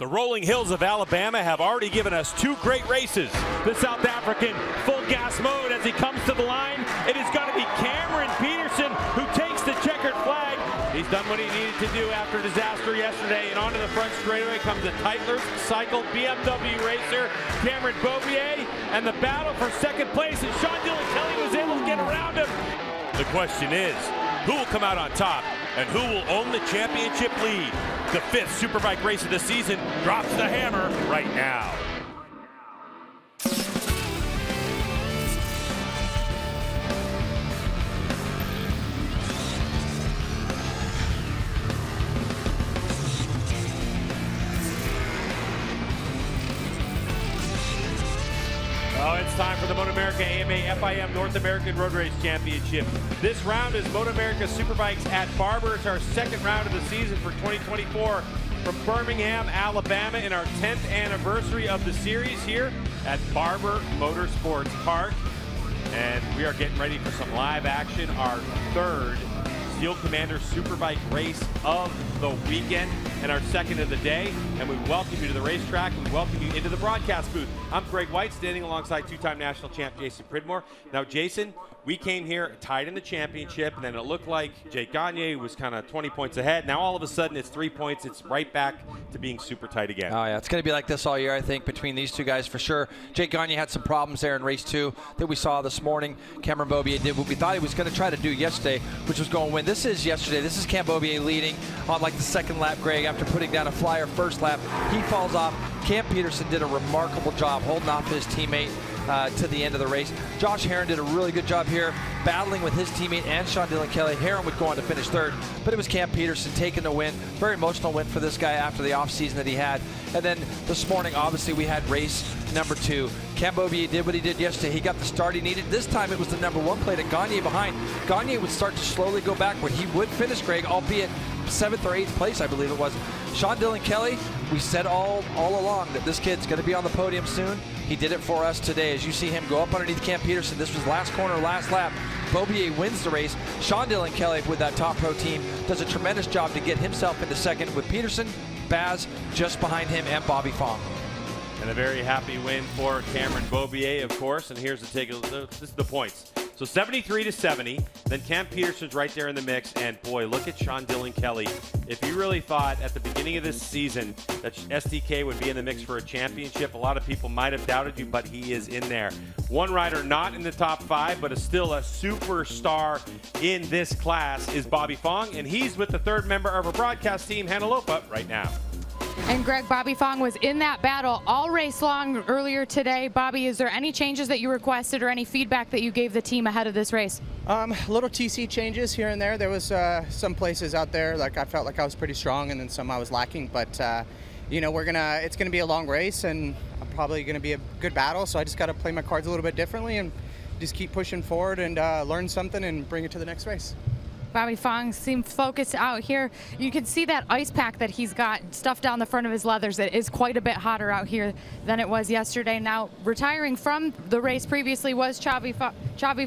The rolling hills of Alabama have already given us two great races. The South African full gas mode as he comes to the line. It is going to be Cameron Peterson who takes the checkered flag. He's done what he needed to do after disaster yesterday, and onto the front straightaway comes the Tytler Cycle BMW racer, Cameron Beaubier, and the battle for second place, and Sean Dillon Kelly was able to get around him. The question is, who will come out on top and who will own the championship lead? The fifth Superbike race of the season drops the hammer right now. Oh, it's time for the MotoAmerica AMA FIM North American Road Race Championship. This round is MotoAmerica Superbikes at Barber. It's our second round of the season for 2024 from Birmingham, Alabama, in our 10th anniversary of the series here at Barber Motorsports Park. And we are getting ready for some live action, our third Steel Commander Superbike race of the weekend and our second of the day. And we welcome you to the racetrack. We welcome you into the broadcast booth. I'm Greg White, standing alongside two-time national champ Jason Pridmore. Now, Jason, we came here tied in the championship, and then it looked like Jake Gagne was kind of 20 points ahead. Now, all of a sudden, it's 3 points. It's right back to being super tight again. Oh, yeah. It's going to be like this all year, I think, between these two guys for sure. Jake Gagne had some problems there in race 2 that we saw this morning. Cameron Beaubier did what we thought he was going to try to do yesterday, which was go and win. This is yesterday. This is Cam Beaubier leading on like the second lap, Greg, after putting down a flyer first lap. He falls off. Cam Peterson did a remarkable job holding off his teammate to the end of the race. Josh Herron did a really good job here, battling with his teammate and Sean Dillon Kelly. Herron would go on to finish third, but it was Cam Peterson taking the win. Very emotional win for this guy after the offseason that he had. And then this morning, obviously, we had race number 2. Cam Beaubier did what he did yesterday. He got the start he needed. This time it was the number 1 plate at Gagne behind. Gagne would start to slowly go backward. He would finish, Greg, albeit 7th or 8th place, I believe it was. Sean Dillon Kelly, we said all along that this kid's going to be on the podium soon. He did it for us today. As you see him go up underneath Cam Peterson, this was last corner, last lap. Beaubier wins the race. Sean Dillon Kelly with that top pro team does a tremendous job to get himself into second with Peterson, Baz just behind him, and Bobby Fong. And a very happy win for Cameron Beaubier, of course. And here's the take. This is the points. So 73 to 70. Then Cam Peterson's right there in the mix. And boy, look at Sean Dillon Kelly. If you really thought at the beginning of this season that SDK would be in the mix for a championship, a lot of people might have doubted you, but he is in there. One rider not in the top 5, but is still a superstar in this class is Bobby Fong. And he's with the third member of our broadcast team, Hanalopa, right now. And Greg, Bobby Fong was in that battle all race long earlier today. Bobby, is there any changes that you requested or any feedback that you gave the team ahead of this race? Little TC changes here and there. There was some places out there like I felt like I was pretty strong, and then some I was lacking. But you know, it's gonna be a long race, and probably gonna be a good battle. So I just got to play my cards a little bit differently and just keep pushing forward and learn something and bring it to the next race. Bobby Fong seemed focused out here. You can see that ice pack that he's got stuffed down the front of his leathers. It is quite a bit hotter out here than it was yesterday. Now, retiring from the race previously was Xavi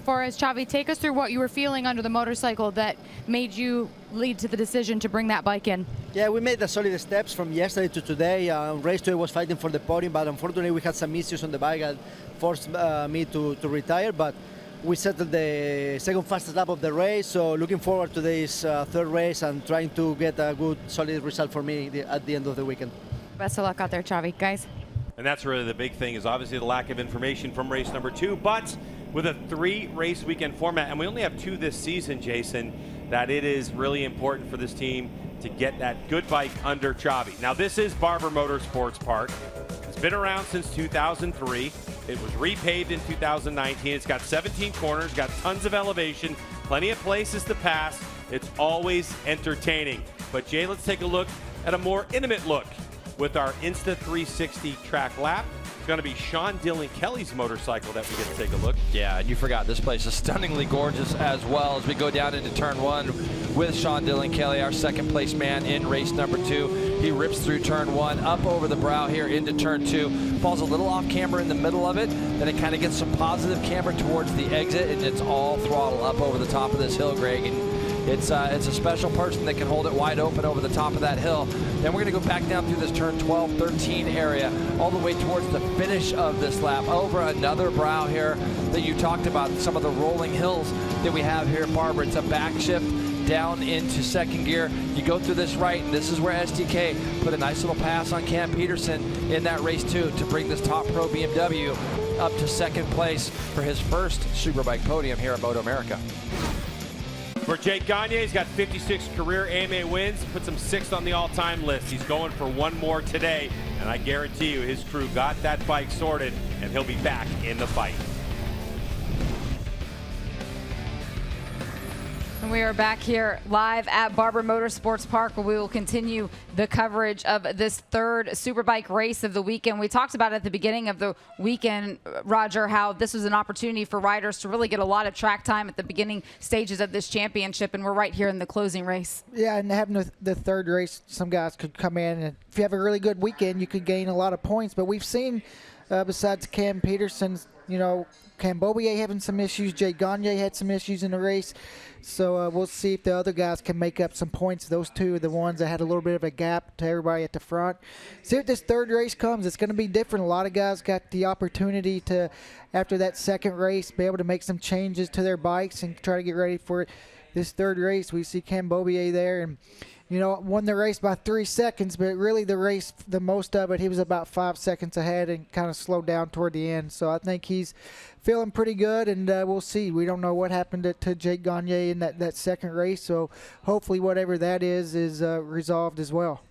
Flores. Xavi, take us through what you were feeling under the motorcycle that made you lead to the decision to bring that bike in. Yeah, we made the solid steps from yesterday to today. Race 2 was fighting for the podium, but unfortunately we had some issues on the bike that forced me to retire. But we settled the second fastest lap of the race, so looking forward to this third race and trying to get a good, solid result for me at the end of the weekend. Best of luck out there, Xavi, guys. And that's really the big thing, is obviously the lack of information from race number 2, but with a 3-race weekend format, and we only have 2 this season, Jason, that it is really important for this team to get that good bike under Xavi. Now, this is Barber Motorsports Park. It's been around since 2003. It was repaved in 2019. It's got 17 corners, got tons of elevation, plenty of places to pass. It's always entertaining. But Jay, let's take a look at a more intimate look with our Insta 360 track lap. It's going to be Sean Dillon Kelly's motorcycle that we get to take a look. Yeah, and you forgot this place is stunningly gorgeous as well as we go down into turn 1 with Sean Dillon Kelly, our second place man in race number 2. He rips through turn 1, up over the brow here into turn 2, falls a little off camber in the middle of it, then it kind of gets some positive camber towards the exit, and it's all throttle up over the top of this hill, Greg. And It's a special person that can hold it wide open over the top of that hill. Then we're going to go back down through this turn 12, 13 area, all the way towards the finish of this lap, over another brow here that you talked about, some of the rolling hills that we have here at Barber. It's a back shift down into second gear. You go through this right, and this is where STK put a nice little pass on Cam Peterson in that race too to bring this top pro BMW up to second place for his first Superbike podium here at MotoAmerica. For Jake Gagne, he's got 56 career AMA wins, puts him 6th on the all-time list. He's going for one more today, and I guarantee you his crew got that bike sorted, and he'll be back in the fight. And we are back here live at Barber Motorsports Park, where we will continue the coverage of this third Superbike race of the weekend. We talked about at the beginning of the weekend, Roger, how this was an opportunity for riders to really get a lot of track time at the beginning stages of this championship, and we're right here in the closing race. Yeah, and having the third race, some guys could come in, and if you have a really good weekend, you could gain a lot of points. But we've seen, besides Cam Peterson's, Cam Beaubier having some issues. Jake Gagne had some issues in the race. So we'll see if the other guys can make up some points. Those two are the ones that had a little bit of a gap to everybody at the front. See if this third race comes. It's going to be different. A lot of guys got the opportunity to, after that second race, be able to make some changes to their bikes and try to get ready for this third race. We see Cam Beaubier there, and won the race by 3 seconds, but really the race, the most of it, he was about 5 seconds ahead and kind of slowed down toward the end. So I think he's feeling pretty good, and we'll see. We don't know what happened to Jake Gagne in that second race, so hopefully whatever that is resolved as well.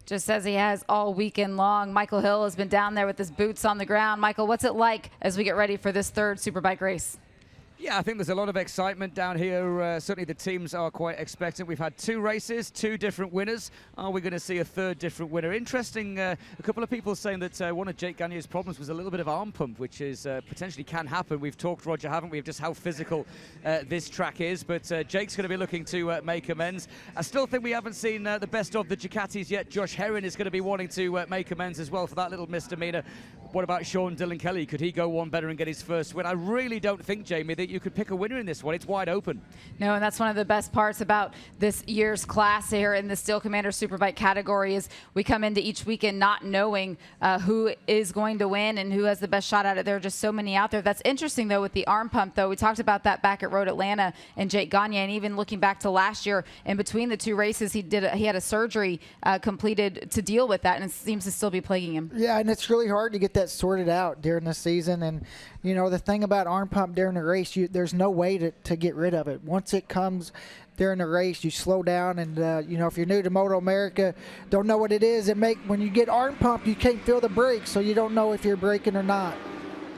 Just as he has all weekend long. Michael Hill has been down there with his boots on the ground. Michael, what's it like as we get ready for this third Superbike race? Yeah, I think there's a lot of excitement down here. Certainly the teams are quite expectant. We've had 2 races, 2 different winners. Are we going to see a third different winner? Interesting, a couple of people saying that one of Jake Gagne's problems was a little bit of arm pump, which is potentially can happen. We've talked, Roger, haven't we, of just how physical this track is. But Jake's going to be looking to make amends. I still think we haven't seen the best of the Ducatis yet. Josh Herrin is going to be wanting to make amends as well for that little misdemeanor. What about Sean Dillon Kelly? Could he go one better and get his first win? I really don't think, Jamie, that you could pick a winner in this one. It's wide open. No, and that's one of the best parts about this year's class here in the Steel Commander Superbike category is we come into each weekend not knowing who is going to win and who has the best shot at it. There are just so many out there. That's interesting, though, with the arm pump, though. We talked about that back at Road Atlanta and Jake Gagne, and even looking back to last year, in between the 2 races, he had a surgery completed to deal with that, and it seems to still be plaguing him. Yeah, and it's really hard to get that sorted out during the season. And, the thing about arm pump during the race, there's no way to get rid of it. Once it comes during the race, you slow down. And, if you're new to MotoAmerica, don't know what it is, when you get arm pump, you can't feel the brakes, so you don't know if you're braking or not.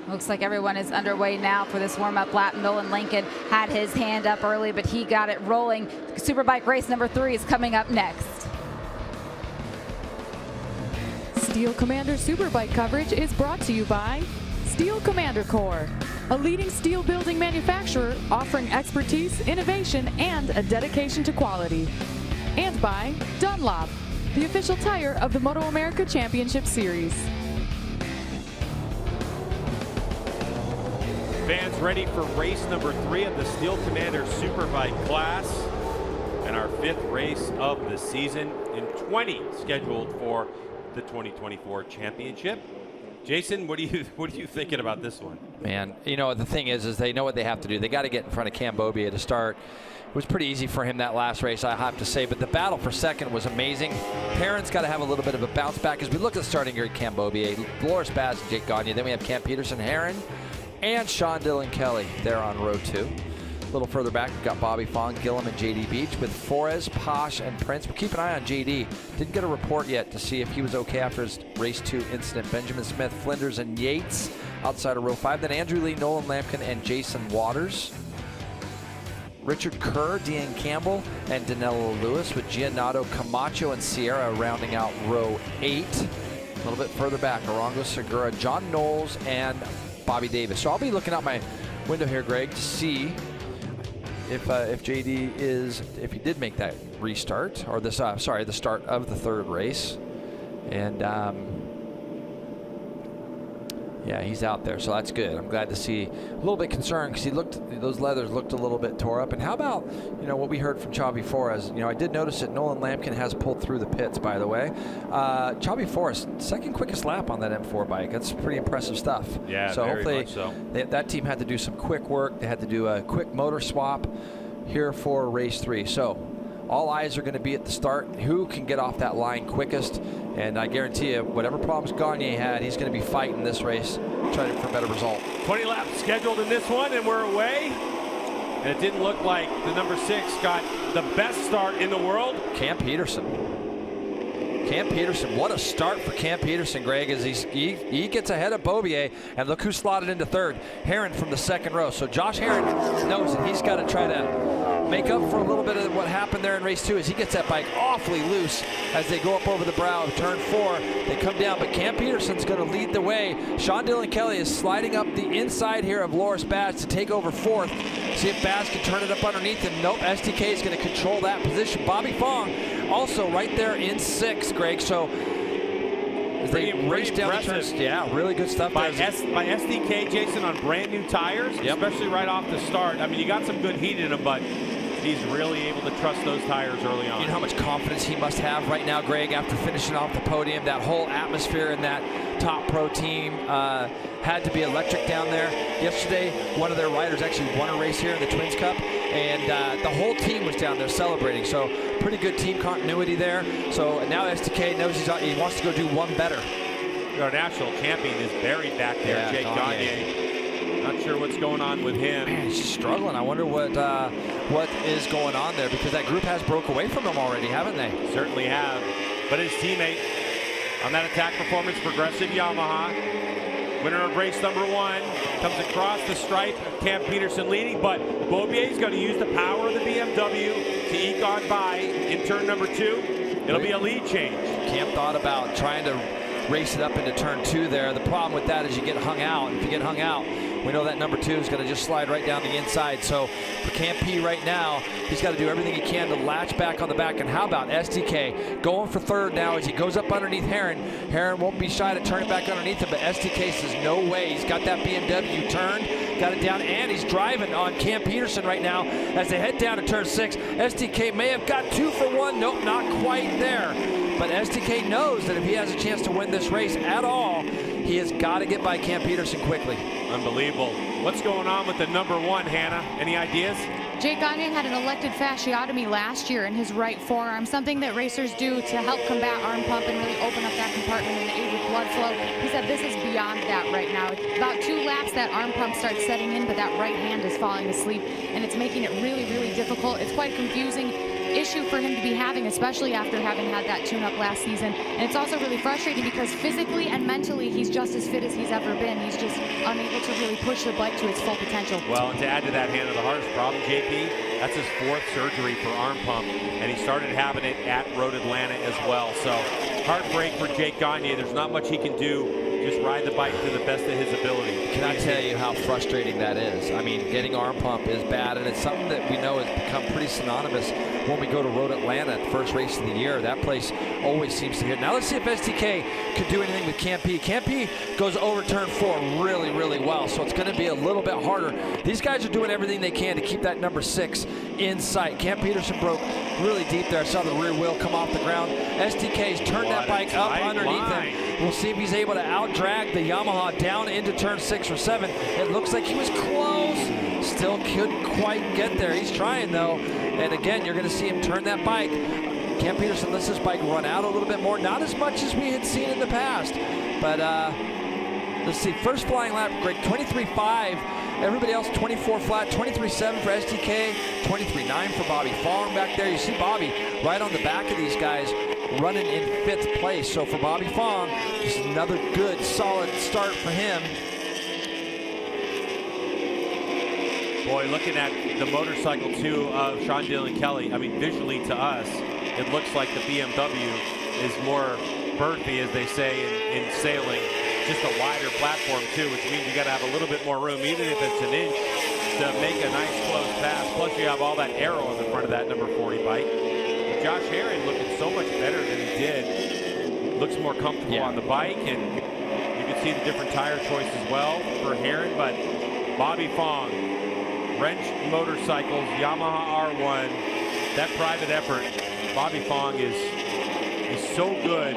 Looks like everyone is underway now for this warm-up lap. Nolan Lincoln had his hand up early, but he got it rolling. Superbike race number 3 is coming up next. Steel Commander Superbike coverage is brought to you by Steel Commander Corps, a leading steel building manufacturer offering expertise, innovation, and a dedication to quality. And by Dunlop, the official tire of the MotoAmerica Championship Series. Fans ready for race number 3 of the Steel Commander Superbike class, and our 5th race of the season in 20 scheduled for the 2024 championship. Jason, what are you thinking about this one? Man, the thing is they know what they have to do. They got to get in front of Cam Beaubier to start. It was pretty easy for him that last race, I have to say, but the battle for second was amazing. Perrin's got to have a little bit of a bounce back as we look at the starting grid. Cam Beaubier, Loris Baz, and Jake Gagne. Then we have Cam Peterson, Herrin, and Sean Dillon Kelly there on row 2. A little further back, we've got Bobby Fong, Gillum, and JD Beach with Forez, Posh, and Prince. But keep an eye on JD. Didn't get a report yet to see if he was okay after his race 2 incident. Benjamin Smith, Flinders, and Yates outside of row 5. Then Andrew Lee, Nolan Lampkin, and Jason Waters. Richard Kerr, Dean Campbell, and Danilo Lewis with Giannato Camacho and Sierra rounding out row 8. A little bit further back, Arango Segura, John Knowles, and Bobby Davis. So I'll be looking out my window here, Greg, to see if JD if he did make that restart, or this, the start of the 3rd race. And, Yeah, he's out there, so that's good. I'm glad to see. A little bit concerned because those leathers looked a little bit tore up. And how about, what we heard from Chavi Forrest? I did notice that Nolan Lampkin has pulled through the pits, by the way. Chavi Forrest, second quickest lap on that M4 bike. That's pretty impressive stuff. Yeah, so very hopefully much so. That team had to do some quick work. They had to do a quick motor swap here for race 3. So all eyes are going to be at the start. Who can get off that line quickest? And I guarantee you, whatever problems Gagne had, he's going to be fighting this race, trying for a better result. 20 laps scheduled in this one, and we're away. And it didn't look like the number 6 got the best start in the world. Cam Peterson, what a start for Cam Peterson, Greg, as he gets ahead of Beaubier, and look who slotted into third. Herron from the second row. So Josh Herron knows that he's got to try to make up for a little bit of what happened there in race 2 as he gets that bike awfully loose as they go up over the brow of turn 4. They come down, but Cam Peterson's going to lead the way. Sean Dillon Kelly is sliding up the inside here of Loris Baz to take over 4th. See if Baz can turn it up underneath him. Nope, SDK is going to control that position. Bobby Fong also right there in 6th, Greg. So as they race down the turns, yeah, really good stuff by SDK, Jason, on brand new tires, especially right off the start. I mean, you got some good heat in them, but he's really able to trust those tires early on. You know how much confidence he must have right now, Greg, after finishing off the podium. That whole atmosphere in that top pro team had to be electric down there. Yesterday, one of their riders actually won a race here in the Twins Cup, and the whole team was down there celebrating. So pretty good team continuity there. So now SDK knows he wants to go do one better. Our national champion is buried back there, Yeah, Jake Gagne. Not sure what's going on with him. Man, he's struggling. I wonder what is going on there, because that group has broke away from him already, haven't they? Certainly have. But his teammate on that attack performance progressive Yamaha, winner of race number 1, comes across the stripe. Cam Peterson leading, but Beaubier's going to use the power of the BMW to eke on by in turn number 2. It'll be a lead change. Cam thought about trying to race it up into turn 2 there. The problem with that is you get hung out. If you get hung out, we know that number 2 is going to just slide right down the inside. So for Cam P right now, he's got to do everything he can to latch back on the back. And how about SDK going for 3rd now as he goes up underneath Herron. Herron won't be shy to turn it back underneath him, but SDK says no way. He's got that BMW turned, got it down, and he's driving on Cam Peterson right now as they head down to turn 6. SDK may have got 2 for 1. Nope, not quite there. But SDK knows that if he has a chance to win this race at all, he has got to get by Cam Peterson quickly. Unbelievable. What's going on with the number 1, Hannah? Any ideas? Jake Gagne had an elective fasciotomy last year in his right forearm, something that racers do to help combat arm pump and really open up that compartment and aid with blood flow. He said this is beyond that right now. About 2 laps, that arm pump starts setting in, but that right hand is falling asleep, and it's making it really, really difficult. It's quite a confusing issue for him to be having, especially after having had that tune-up last season. And it's also really frustrating because physically and mentally, he's just as fit as he's ever been. He's just unable to really push the bike to its full potential. Well, and to add to that, Hannah, the hardest problem, JP, that's his 4th surgery for arm pump, and he started having it at Road Atlanta as well. So heartbreak for Jake Gagne. There's not much he can do. Just ride the bike to the best of his ability. Can I tell you how frustrating that is? I mean, getting arm pump is bad, and it's something that we know has become pretty synonymous when we go to Road Atlanta, the first race of the year. That place always seems to hit. Now let's see if SDK could do anything with Cam P. Cam P goes over turn 4 really, really well, so it's going to be a little bit harder. These guys are doing everything they can to keep that number 6 in sight. Cam Peterson broke really deep there. I saw the rear wheel come off the ground. SDK's turned that bike up underneath him. We'll see if he's able to out-drag the Yamaha down into turn 6 or 7. It looks like he was close. Still couldn't quite get there. He's trying, though. And again, you're going to see him turn that bike. Cam Peterson lets this bike run out a little bit more. Not as much as we had seen in the past. But let's see. First flying lap, Greg, 23.5. Everybody else 24 flat, 23.7 for SDK, 23.9 for Bobby Fong back there. You see Bobby right on the back of these guys running in 5th place. So for Bobby Fong, just another good, solid start for him. Boy, looking at the motorcycle, too, of Sean Dillon Kelly, I mean, visually to us, it looks like the BMW is more berthy, as they say in sailing. Just a wider platform, too, which means you got to have a little bit more room, even if it's an inch, to make a nice close pass. Plus, you have all that aero in the front of that number 40 bike. But Josh Herron looking so much better than he did. Looks more comfortable on the bike, and you can can see the different tire choice as well for Herrin, but Bobby Fong, Wrench Motorcycles, Yamaha R1, that private effort. Bobby Fong is so good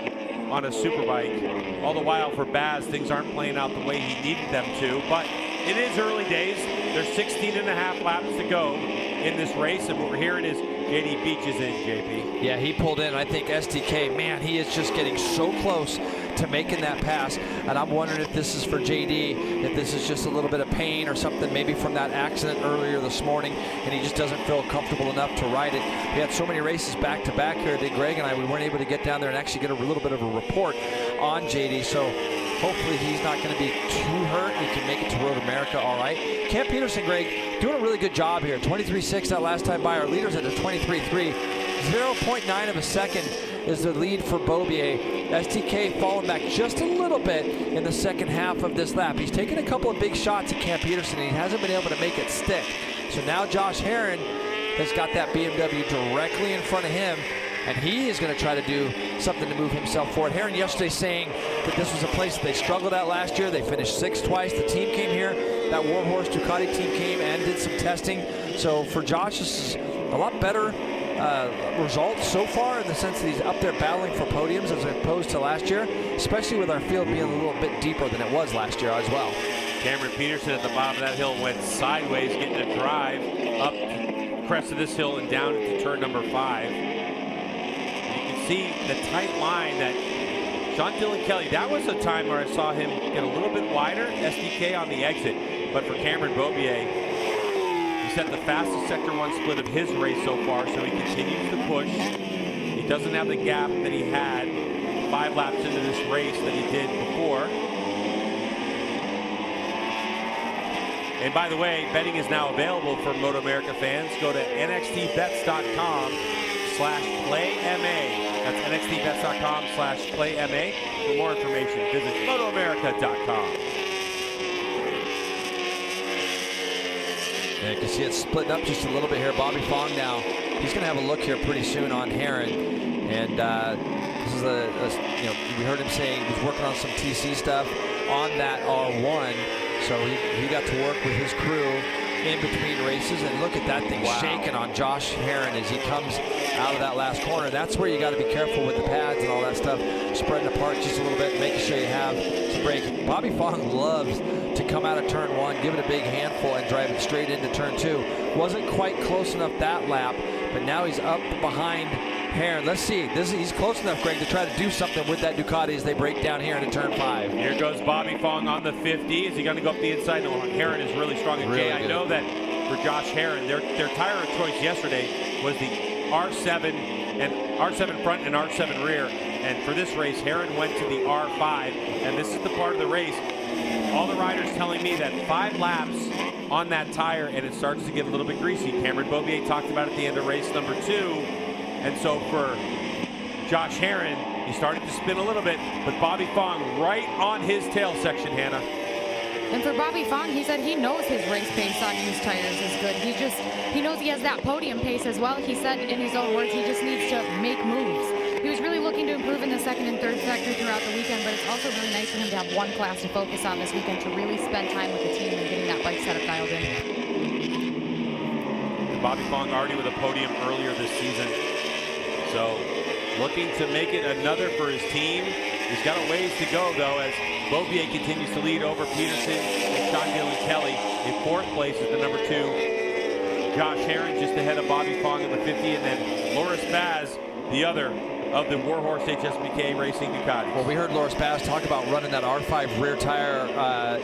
on a Superbike. All the while for Baz, things aren't playing out the way he needed them to, but it is early days. There's 16 and a half laps to go in this race, and what we're hearing is JD Beach is in, JP. Yeah, he pulled in. I think SDK, man, he is just getting so close to making that pass, and I'm wondering if this is for JD, if this is just a little bit of pain or something, maybe from that accident earlier this morning, and he just doesn't feel comfortable enough to ride it. We had so many races back to back here, did Greg and I, we weren't able to get down there and actually get a little bit of a report on JD, so hopefully he's not going to be too hurt. He can make it to Road America all right. Cam Peterson, Greg, doing a really good job here. 23.6 that last time by. Our leaders at a 23.3. 0.9 of a second is the lead for Beaubier. STK falling back just a little bit in the second half of this lap. He's taken a couple of big shots at Cam Peterson, and he hasn't been able to make it stick. So now Josh Herrin has got that BMW directly in front of him, and he is going to try to do something to move himself forward. Herrin yesterday saying that this was a place that they struggled at last year. They finished 6th twice. The team came here. That Warhorse Ducati team came and did some testing. So for Josh, this is a lot better results so far in the sense that he's up there battling for podiums as opposed to last year, especially with our field being a little bit deeper than it was last year as well. Cameron Peterson at the bottom of that hill went sideways, getting a drive up the crest of this hill and down into turn number 5. You can see the tight line that Sean Dylan Kelly, that was a time where I saw him get a little bit wider, SDK on the exit, but for Cameron Beaubier, he set the fastest Sector 1 split of his race so far, so he continues to push. He doesn't have the gap that he had 5 laps into this race that he did before. And by the way, betting is now available for MotoAmerica fans. Go to nxtbets.com/playma. That's nxtbets.com/playma. For more information, visit MotoAmerica.com. Yeah, you can see it splitting up just a little bit here. Bobby Fong now, he's going to have a look here pretty soon on Herrin. And this is we heard him saying he was working on some TC stuff on that R1. So he got to work with his crew in between races. And look at that thing shaking on Josh Herrin as he comes out of that last corner. That's where you got to be careful with the pads and all that stuff. Spreading apart just a little bit, making sure you have some brake. Bobby Fong loves to come out of turn 1, give it a big handful, and drive it straight into turn 2. Wasn't quite close enough that lap, but now he's up behind Herrin. Let's see. He's close enough, Greg, to try to do something with that Ducati as they break down here into turn 5. Here goes Bobby Fong on the 50. Is he going to go up the inside? No, Herrin is really strong. And really Jay, I know that for Josh Herrin, their tire of choice yesterday was the R7 and R7 front and R7 rear. And for this race, Herrin went to the R5. And this is the part of the race. All the riders telling me that 5 laps on that tire and it starts to get a little bit greasy. Cameron Beaubier talked about at the end of race number 2. And so for Josh Herrin, he started to spin a little bit, but Bobby Fong right on his tail section, Hannah. And for Bobby Fong, he said he knows his race pace on used tires is good. He knows he has that podium pace as well. He said in his own words, he just needs to make moves. He was really looking to improve in the 2nd and 3rd sector throughout the weekend, but it's also really nice for him to have one class to focus on this weekend to really spend time with the team and getting that bike setup dialed in. And Bobby Fong already with a podium earlier this season. So looking to make it another for his team. He's got a ways to go, though, as Beaubier continues to lead over Peterson and Sean Dylan Kelly. In 4th place is the number 2. Josh Herrin just ahead of Bobby Fong in the 50, and then Loris Baz, the other of the Warhorse HSBK Racing Ducati. Well, we heard Loris Baz talk about running that R5 rear tire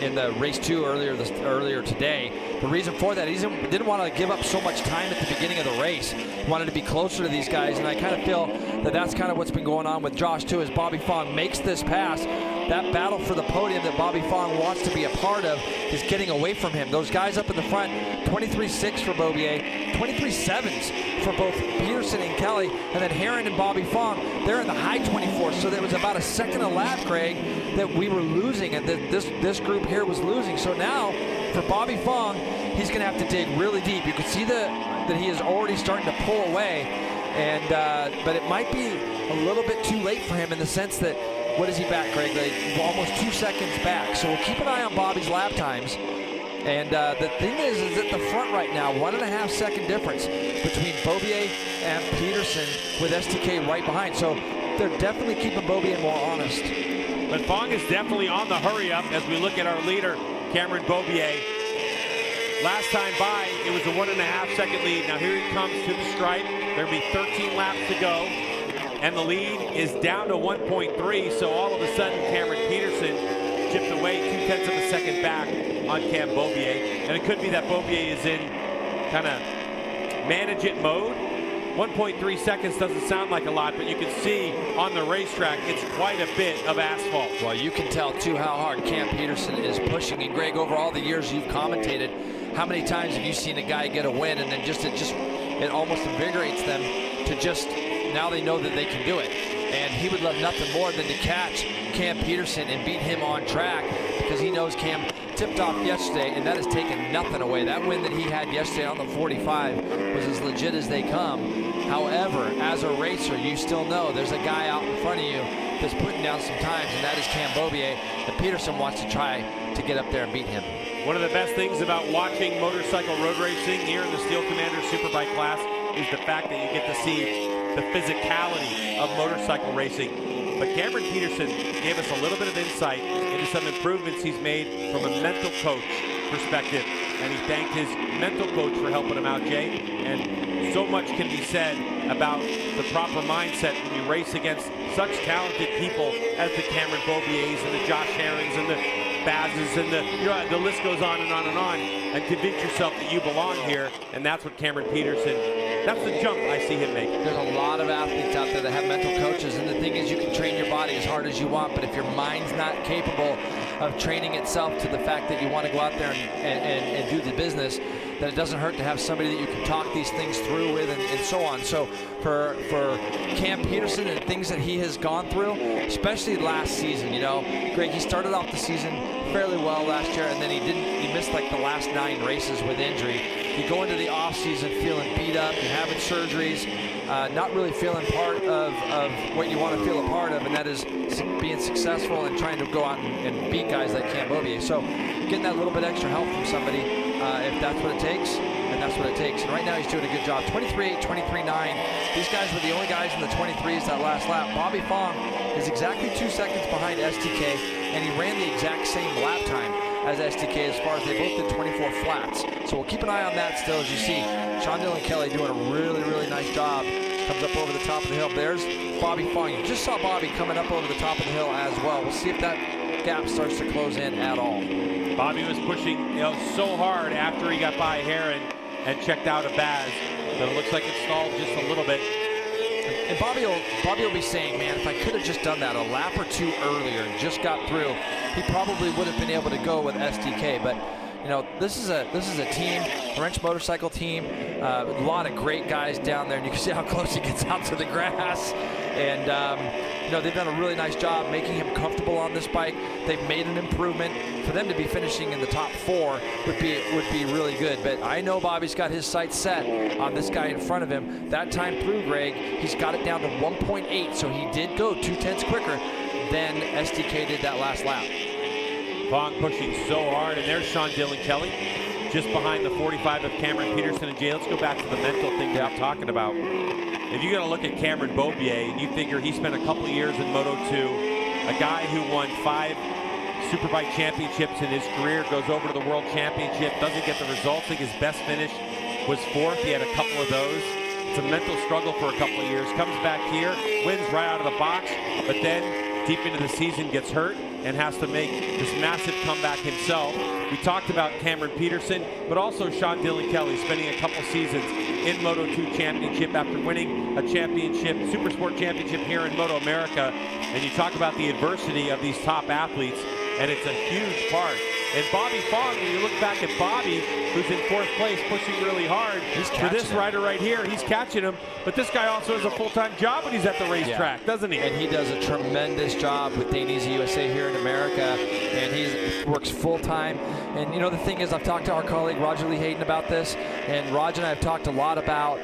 in the race 2 earlier today. The reason for that, he didn't want to give up so much time at the beginning of the race. He wanted to be closer to these guys, and I kind of feel that that's kind of what's been going on with Josh too, as Bobby Fong makes this pass. That battle for the podium that Bobby Fong wants to be a part of is getting away from him. Those guys up in the front, 23.6 for Beaubier, 23.7s for both Peterson and Kelly, and then Herrin and Bobby Fong, they're in the high 24s. So there was about a second a lap, Greg, that we were losing, and this group here was losing. So now, for Bobby Fong, he's going to have to dig really deep. You can see that he is already starting to pull away, and but it might be a little bit too late for him in the sense that what is he back, Greg? Like, almost 2 seconds back. So we'll keep an eye on Bobby's lap times. And the thing is at the front right now, 1.5 second difference between Beaubier and Peterson with STK right behind. So they're definitely keeping Beaubier more honest. But Fong is definitely on the hurry up as we look at our leader, Cameron Beaubier. Last time by, it was a 1.5 second lead. Now here he comes to the stripe. There'll be 13 laps to go. And the lead is down to 1.3. So all of a sudden, Cameron Peterson chipped away 0.2 of a second back on Cam Beaubier. And it could be that Beaubier is in kind of manage it mode. 1.3 seconds doesn't sound like a lot, but you can see on the racetrack, it's quite a bit of asphalt. Well, you can tell, too, how hard Cam Peterson is pushing. And, Greg, over all the years you've commentated, how many times have you seen a guy get a win and then it almost invigorates them to just, now they know that they can do it. And he would love nothing more than to catch Cam Peterson and beat him on track because he knows Cam tipped off yesterday, and that has taken nothing away. That win that he had yesterday on the 45 was as legit as they come. However, as a racer, you still know there's a guy out in front of you that's putting down some times, and that is Cam Beaubier, and Peterson wants to try to get up there and beat him. One of the best things about watching motorcycle road racing here in the Steel Commander Superbike class is the fact that you get to see the physicality of motorcycle racing. But Cameron Peterson gave us a little bit of insight into some improvements he's made from a mental coach perspective. And he thanked his mental coach for helping him out, Jay. And so much can be said about the proper mindset when you race against such talented people as the Cameron Beaubiers and the Josh Herrings and the Bazes and the list goes on and on and on. And convince yourself that you belong here. And that's what Cameron Peterson, that's the jump I see him make. There's a lot of athletes out there that have mental coaches, and the thing is you can train your body as hard as you want, but if your mind's not capable of training itself to the fact that you want to go out there and do the business, then it doesn't hurt to have somebody that you can talk these things through with and so on. So for Cam Peterson and things that he has gone through, especially last season, you know, Greg, he started off the season fairly well last year, and then he missed like the last 9 races with injury. You go into the off season feeling beat up, you're having surgeries, not really feeling part of what you want to feel a part of, and that is being successful and trying to go out and beat guys like Cam Beaubier. So getting that little bit extra help from somebody, if that's what it takes, then that's what it takes. And right now he's doing a good job. 23.8, 23.9. These guys were the only guys in the 23s that last lap. Bobby Fong is exactly 2 seconds behind STK, and he ran the exact same lap time as STK as far as they both did 24 flats. So we'll keep an eye on that still. As you see, Sean Dillon Kelly doing a really, really nice job. Comes up over the top of the hill. There's Bobby Fong. You just saw Bobby coming up over the top of the hill as well. We'll see if that gap starts to close in at all. Bobby was pushing so hard after he got by Heron and checked out a Baz, but it looks like it stalled just a little bit. And Bobby will be saying, man, if I could have just done that a lap or 2 earlier and just got through, he probably would have been able to go with STK. But you know, this is a team, a wrench motorcycle team, a lot of great guys down there, and you can see how close he gets out to the grass. And you know, they've done a really nice job making him comfortable on this bike. They've made an improvement. For them to be finishing in the top 4 would be really good. But I know Bobby's got his sights set on this guy in front of him. That time through, Greg, he's got it down to 1.8, so he did go 0.2 quicker than STK did that last lap. Fong pushing so hard, and there's Sean Dillon Kelly just behind the 45 of Cameron Peterson. And Jay, let's go back to the mental thing that I'm talking about. If you're going to look at Cameron Beaubier and you figure he spent a couple of years in Moto2, a guy who won 5 Superbike championships in his career, goes over to the World Championship, doesn't get the results. I think his best finish was 4th. He had a couple of those. It's a mental struggle for a couple of years. Comes back here, wins right out of the box, but then deep into the season gets hurt and has to make this massive comeback himself. We talked about Cameron Peterson, but also Sean Dillon Kelly spending a couple seasons in Moto2 championship after winning a championship, Supersport championship here in MotoAmerica. And you talk about the adversity of these top athletes, and it's a huge part. And Bobby Fong, when you look back at Bobby, who's in 4th place, pushing really hard, for this rider right here, he's catching him. But this guy also has a full-time job when he's at the racetrack, doesn't he? And he does a tremendous job with Dainese USA here in America, and he works full-time. And you know, the thing is, I've talked to our colleague Roger Lee Hayden about this, and Roger and I have talked a lot about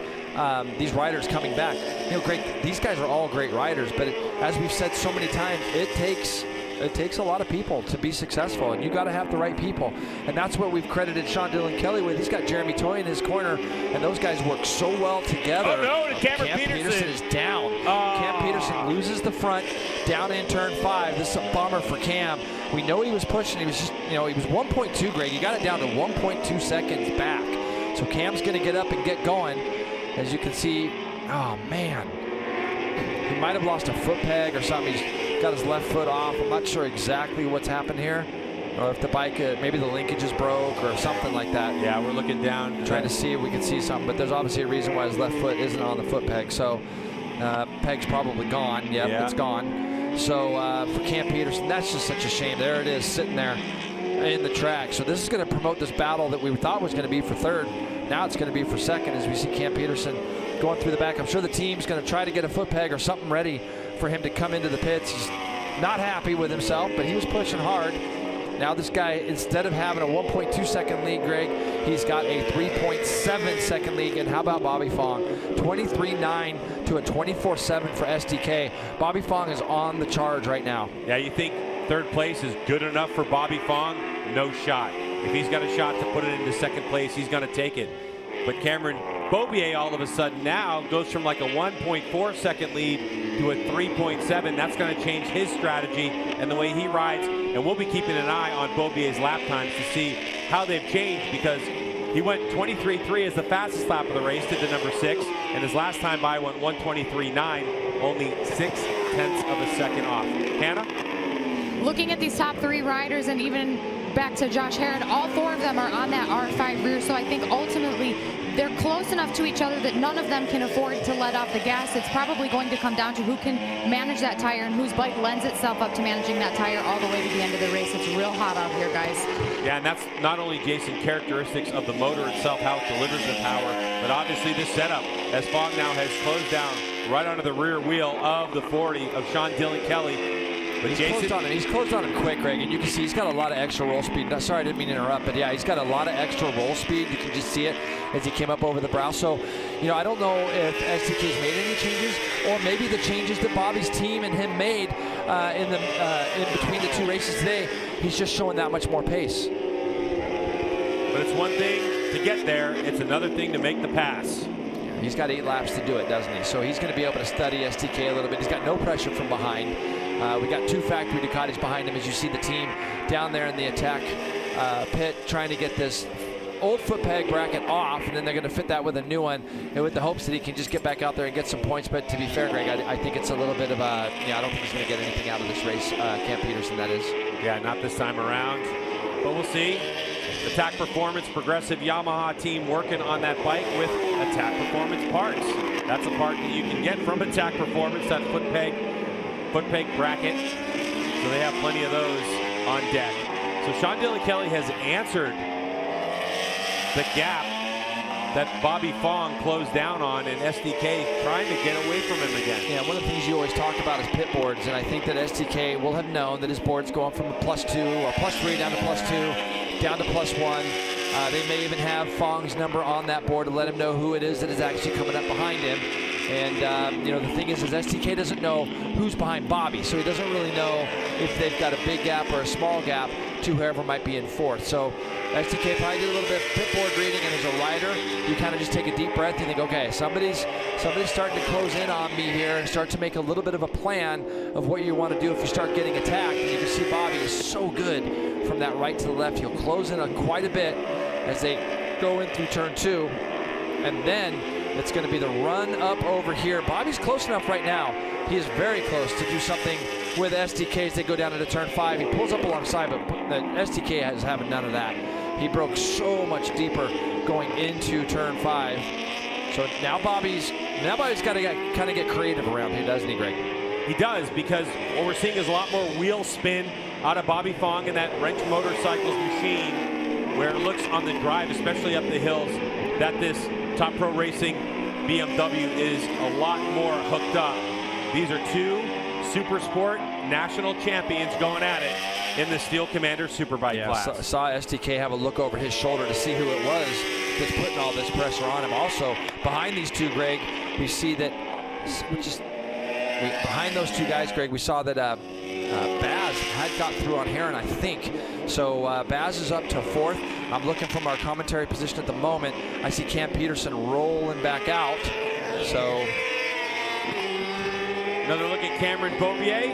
these riders coming back. You know, Greg, these guys are all great riders, but as we've said so many times, it takes a lot of people to be successful, and you got to have the right people, and that's what we've credited Sean Dillon Kelly with. He's got Jeremy Toy in his corner, and those guys work so well together. Oh no, and Cameron Peterson is down. Cam Peterson loses the front down in turn 5. This is a bummer for Cam. We know he was pushing. He was just, you know, he was 1.2, Greg. He got it down to 1.2 seconds back. So Cam's going to get up and get going. As you can see, oh man, he might have lost a foot peg or something. He's got his left foot off. I'm not sure exactly what's happened here, or if the bike, maybe the linkage is broke or something like that. Yeah, we're looking down, trying to see if we can see something, but there's obviously a reason why his left foot isn't on the foot peg. So peg's probably gone. Yep, yeah, it's gone. So for Cam Peterson, that's just such a shame. There it is, sitting there in the track. So this is going to promote this battle that we thought was going to be for third. Now it's going to be for second, as we see Cam Peterson going through the back. I'm sure the team's going to try to get a foot peg or something ready for him to come into the pits. He's not happy with himself, but he was pushing hard. Now this guy, instead of having a 1.2 second lead, Greg, he's got a 3.7 second lead. And how about Bobby Fong? 23.9 to a 24.7 for SDK. Bobby Fong is on the charge right now. Yeah, you think third place is good enough for Bobby Fong? No shot. If he's got a shot to put it into second place, he's going to take it. But Cameron Beaubier all of a sudden now goes from like a 1.4 second lead to a 3.7. That's going to change his strategy and the way he rides. And we'll be keeping an eye on Beaubier's lap times to see how they've changed, because he went 23.3 as the fastest lap of the race, did the number 6, and his last time by went 123.9, only 0.6 of a second off. Hannah? Looking at these top 3 riders, and even back to Josh Herod, all 4 of them are on that R5 rear, so I think ultimately they're close enough to each other that none of them can afford to let off the gas. It's probably going to come down to who can manage that tire and whose bike lends itself up to managing that tire all the way to the end of the race. It's real hot out here, guys. Yeah, and that's not only, Jason, characteristics of the motor itself, how it delivers the power, but obviously this setup, as Fong now has closed down right onto the rear wheel of the 40 of Sean Dillon Kelly. But He's closed on him quick, Greg, and you can see he's got a lot of extra roll speed. No, sorry, I didn't mean to interrupt, but yeah, he's got a lot of extra roll speed. You can just see it as he came up over the brow. So, you know, I don't know if STK's made any changes, or maybe the changes that Bobby's team and him made in between the 2 races today, he's just showing that much more pace. But it's one thing to get there, it's another thing to make the pass. He's got 8 laps to do it, doesn't he? So he's going to be able to study STK a little bit. He's got no pressure from behind. We got 2 factory Ducatis behind him, as you see the team down there in the attack pit trying to get this old foot peg bracket off, and then they're going to fit that with a new one, and with the hopes that he can just get back out there and get some points. But to be fair, Greg, I think it's a little bit of a, I don't think he's going to get anything out of this race, Cam Peterson, that is. Yeah, not this time around, but we'll see. Attack Performance, Progressive Yamaha team working on that bike with Attack Performance parts. That's a part that you can get from Attack Performance, that foot peg bracket. So they have plenty of those on deck. So Sean Dillon Kelly has answered the gap that Bobby Fong closed down on, and SDK trying to get away from him again. Yeah, one of the things you always talk about is pit boards, and I think that SDK will have known that his board's going from a +2 or +3 down to +2, down to +1. They may even have Fong's number on that board to let him know who it is that is actually coming up behind him. And, you know, the thing is SDK doesn't know who's behind Bobby, so he doesn't really know if they've got a big gap or a small gap to whoever might be in 4th. So SDK probably did a little bit of pit board reading, and as a rider, you kind of just take a deep breath and think, okay, somebody's starting to close in on me here, and start to make a little bit of a plan of what you want to do if you start getting attacked. And you can see Bobby is so good from that right to the left. He'll close in on quite a bit as they go in through turn 2, and then it's going to be the run up over here. Bobby's close enough right now. He is very close to do something with SDK as they go down into turn 5. He pulls up alongside, but the SDK is having none of that. He broke so much deeper going into turn 5. So now Bobby's got to kind of get creative around here, doesn't he, Greg? He does, because what we're seeing is a lot more wheel spin out of Bobby Fong in that Wrench Motorcycles machine, where it looks on the drive, especially up the hills, that this Top Pro Racing BMW is a lot more hooked up. These are 2 Super Sport national champions going at it in the Steel Commander Superbike class. Saw SDK have a look over his shoulder to see who it was that's putting all this pressure on him. Also, behind these two, Greg, we see that behind those two guys, Greg, we saw that Baz had got through on Heron, I think. So Baz is up to 4th. I'm looking from our commentary position at the moment. I see Cam Peterson rolling back out. So another look at Cameron Beaubier,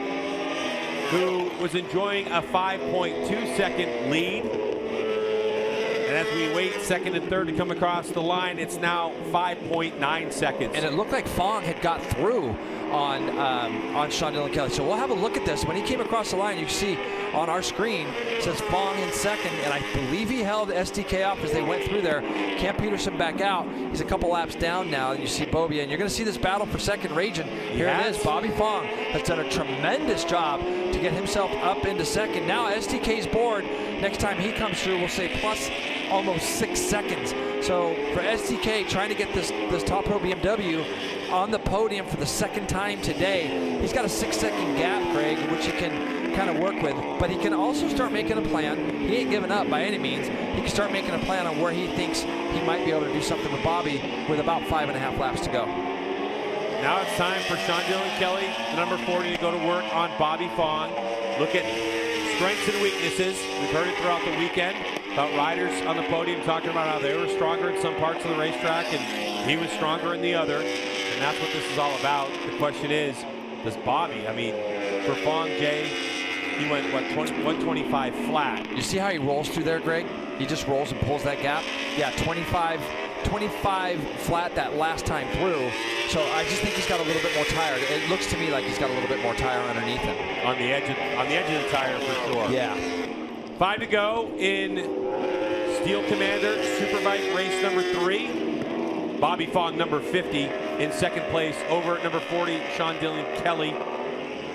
who was enjoying a 5.2 second lead. And as we wait second and third to come across the line, it's now 5.9 seconds. And it looked like Fong had got through on Sean Dillon Kelly. So we'll have a look at this. When he came across the line, you see on our screen, it says Fong in second, and I believe he held SDK off as they went through there. Cam Peterson back out. He's a couple laps down now, and you see Beaubier, and you're going to see this battle for second raging. Here it is. Bobby Fong has done a tremendous job to get himself up into second. Now SDK's board, next time he comes through, we'll say plus almost 6 seconds. So for SDK trying to get this Top Pro BMW on the podium for the second time today, he's got a 6-second gap, Greg, which he can kind of work with. But he can also start making a plan. He ain't giving up by any means. He can start making a plan on where he thinks he might be able to do something with Bobby with about 5.5 laps to go. Now it's time for Sean Dillon Kelly, the number 40, to go to work on Bobby Fong. Look at strengths and weaknesses. We've heard it throughout the weekend about riders on the podium talking about how they were stronger in some parts of the racetrack and he was stronger in the other. And that's what this is all about. The question is, does Bobby, I mean, for Fong, Jay, he went, what, 125 flat. You see how he rolls through there, Greg? He just rolls and pulls that gap. Yeah, 25 flat that last time through. So I just think he's got a little bit more tire. It looks to me like he's got a little bit more tire underneath him. On the edge of the tire for sure. Yeah. 5 to go in Steel Commander Superbike race number 3. Bobby Fong, number 50, in second place over at number 40, Sean Dillon Kelly.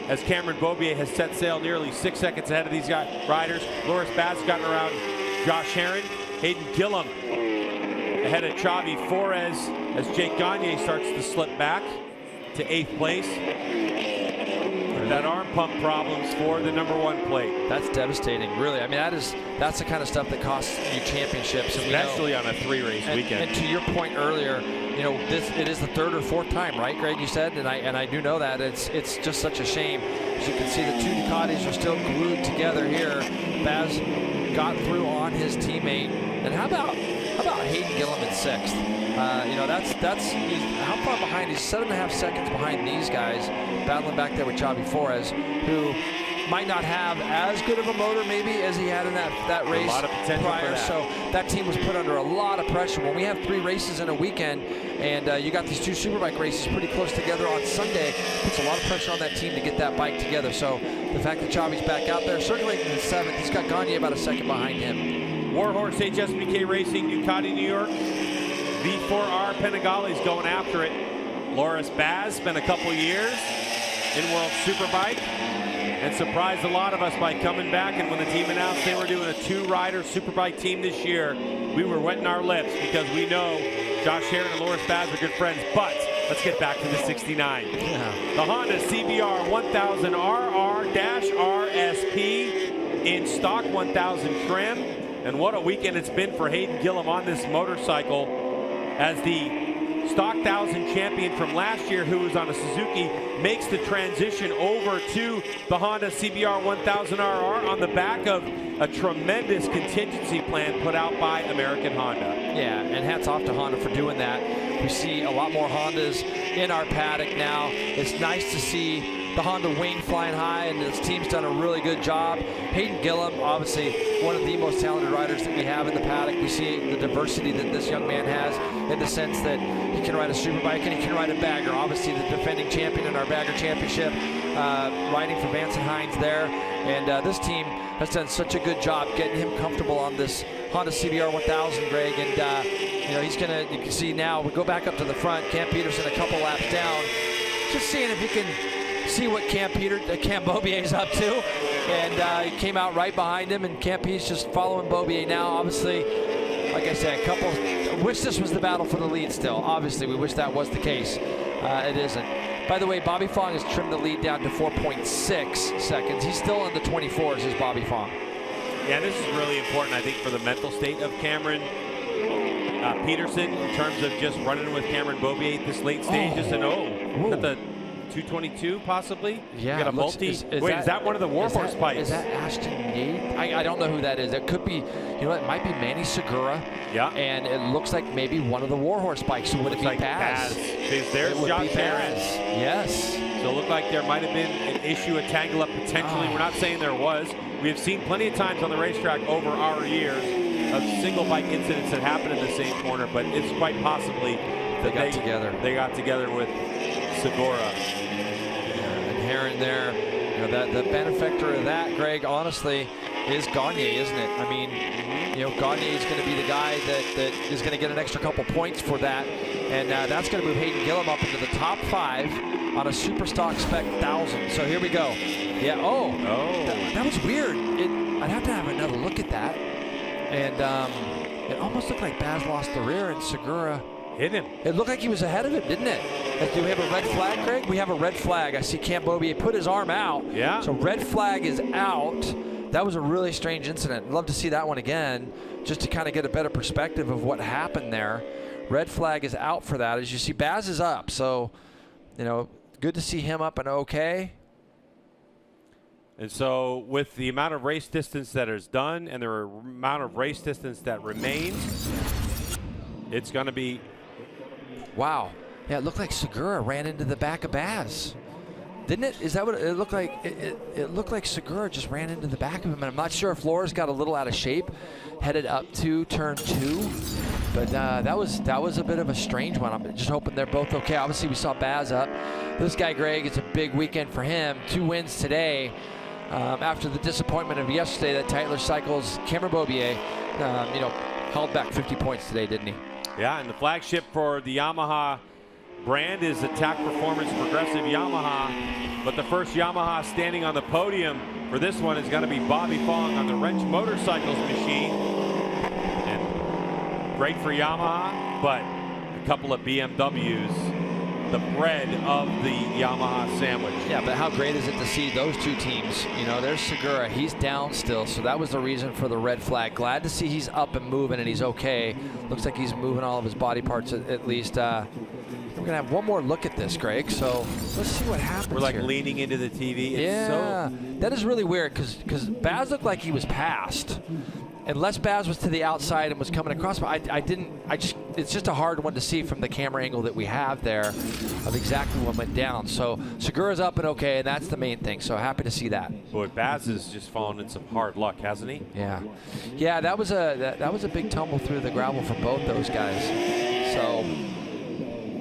As Cameron Beaubier has set sail nearly 6 seconds ahead of these riders. Loris Baz gotten around Josh Heron. Hayden Gillum ahead of Xavi Flores as Jake Gagne starts to slip back to 8th place. That arm pump problems for the number 1 plate. That's devastating, really. I mean, that's the kind of stuff that costs you championships. Especially on a 3-race weekend. And to your point earlier, you know, it is the 3rd or 4th time, right, Greg? You said, and I do know that it's just such a shame. As you can see, the two Ducatis are still glued together here. Baz got through on his teammate, and how about Hayden Gillum in 6th? You know, that's how far behind? He's 7.5 seconds behind these guys, battling back there with Xavi Flores, who might not have as good of a motor maybe as he had in that race a lot of potential prior. for that. So that team was put under a lot of pressure. When we have 3 races in a weekend, and you got these 2 Superbike races pretty close together on Sunday, puts a lot of pressure on that team to get that bike together. So the fact that Xavi's back out there, circulating in 7th, he's got Gagne about a second behind him. Warhorse HSBK Racing, Ducati, New York. V4R Panigali's going after it. Loris Baz spent a couple years in World Superbike and surprised a lot of us by coming back. And when the team announced they were doing a 2-rider Superbike team this year, we were wetting our lips because we know Josh Heron and Loris Baz are good friends. But let's get back to the 69. The Honda CBR 1000 RR-RSP in stock 1000 trim. And what a weekend it's been for Hayden Gillum on this motorcycle as the stock 1000 champion from last year, who was on a Suzuki, makes the transition over to the Honda CBR 1000 RR on the back of a tremendous contingency plan put out by American Honda. Yeah, and hats off to Honda for doing that. We see a lot more Hondas in our paddock now. It's nice to see the Honda wing flying high, and this team's done a really good job. Hayden Gillum, obviously one of the most talented riders that we have in the paddock. We see the diversity that this young man has in the sense that he can ride a Superbike and he can ride a bagger. Obviously the defending champion in our bagger championship, riding for Vance and Hines there. And this team has done such a good job getting him comfortable on this Honda CBR 1000, Greg. And you know, he's gonna, you can see now, we go back up to the front, Cam Peterson a couple laps down, just seeing if he can see what Cam Beaubier's up to. And he came out right behind him, and Cam Pete's just following Beaubier now. Obviously, like I said, I wish this was the battle for the lead still. Obviously, we wish that was the case. It isn't. By the way, Bobby Fong has trimmed the lead down to 4.6 seconds. He's still in the 24s as Bobby Fong. Yeah, this is really important, I think, for the mental state of Cameron. Peterson in terms of just running with Cameron Beaubier at this late stages. And at the 222 possibly? Yeah. You got a multi. Is that one of the Warhorse pipes? Is that Ashton Yates? I don't know who that is. It could be, you know, it might be Manny Segura. Yeah. And it looks like maybe one of the Warhorse bikes. So would it be like Baz? There's Josh Harris. Yes. So it looked like there might have been an issue, a tangle up potentially. We're not saying there was. We have seen plenty of times on the racetrack over our years of single bike incidents that happen in the same corner, but it's quite possibly that they got together with Segura. Inherent there, you know, the benefactor of that, Greg, honestly, is Gagne, isn't it? I mean, you know, Gagne is going to be the guy that is going to get an extra couple points for that, and that's going to move Hayden Gillum up into the top 5 on a super stock spec 1000. So here we go. Yeah. Oh. That was weird. I'd have to have another look at that, and it almost looked like Baz lost the rear and Segura hit him. It looked like he was ahead of him, didn't it? Do we have a red flag, Greg? We have a red flag. I see Cam Beaubier put his arm out. Yeah. So red flag is out. That was a really strange incident. I'd love to see that one again, just to kind of get a better perspective of what happened there. Red flag is out for that. As you see, Baz is up. So, you know, good to see him up and okay. And so with the amount of race distance that is done and the amount of race distance that remains, it's going to be... Wow. Yeah, it looked like Segura ran into the back of Baz. Didn't it? Is that what it looked like? It looked like Segura just ran into the back of him. And I'm not sure if Laura's got a little out of shape, headed up to turn 2. But that was a bit of a strange one. I'm just hoping they're both okay. Obviously, we saw Baz up. This guy, Greg, it's a big weekend for him. 2 wins today. After the disappointment of yesterday that Tytler Cycles, Cameron Beaubier, you know, held back 50 points today, didn't he? Yeah, and the flagship for the Yamaha brand is Attack Performance Progressive Yamaha. But the first Yamaha standing on the podium for this one is going to be Bobby Fong on the Wrench Motorcycles machine. And great for Yamaha, but a couple of BMWs. The bread of the Yamaha sandwich. Yeah, but how great is it to see those two teams? You know, there's Segura. He's down still, so that was the reason for the red flag. Glad to see he's up and moving and he's okay. Looks like he's moving all of his body parts at least. We're going to have one more look at this, Greg, so let's see what happens. We're like here. Leaning into the TV. Yeah, that is really weird because Baz looked like he was passed. Unless Baz was to the outside and was coming across, but it's just a hard one to see from the camera angle that we have there of exactly what went down. So Segura's up and okay, and that's the main thing. So happy to see that. Boy, Baz has just fallen in some hard luck, hasn't he? Yeah. That was a big tumble through the gravel for both those guys. So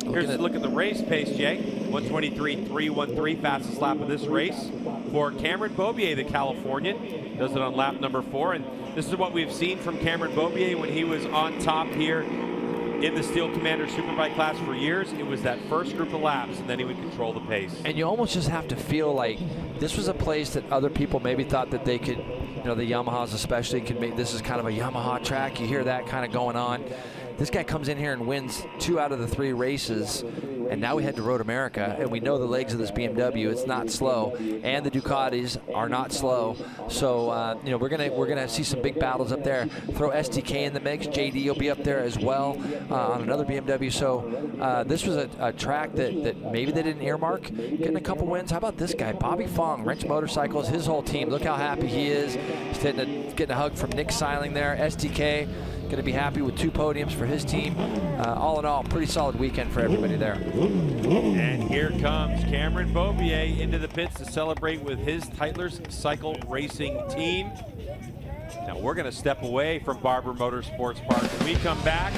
here's a look at the race pace, Jay. 123.313, fastest lap of this race for Cameron Beaubier, the Californian. Does it on lap number 4, and this is what we've seen from Cameron Beaubier when he was on top here in the Steel Commander Superbike class for years. It was that first group of laps, and then he would control the pace. And you almost just have to feel like this was a place that other people maybe thought that they could, you know, the Yamahas especially, could make this is kind of a Yamaha track. You hear that kind of going on. This guy comes in here and wins 2 out of the 3 races, and now we head to Road America, and we know the legs of this BMW. It's not slow, and the Ducatis are not slow. So you know, we're gonna see some big battles up there. Throw SDK in the mix. JD will be up there as well on another BMW. So this was a track that maybe they didn't earmark. Getting a couple wins. How about this guy, Bobby Fong, Wrench Motorcycles, his whole team. Look how happy he is. He's getting a hug from Nick Seiling there. SDK. Going to be happy with 2 podiums for his team. All in all, pretty solid weekend for everybody there. And here comes Cameron Beaubier into the pits to celebrate with his Tytler's Cycle Racing team. Now we're going to step away from Barber Motorsports Park. When we come back,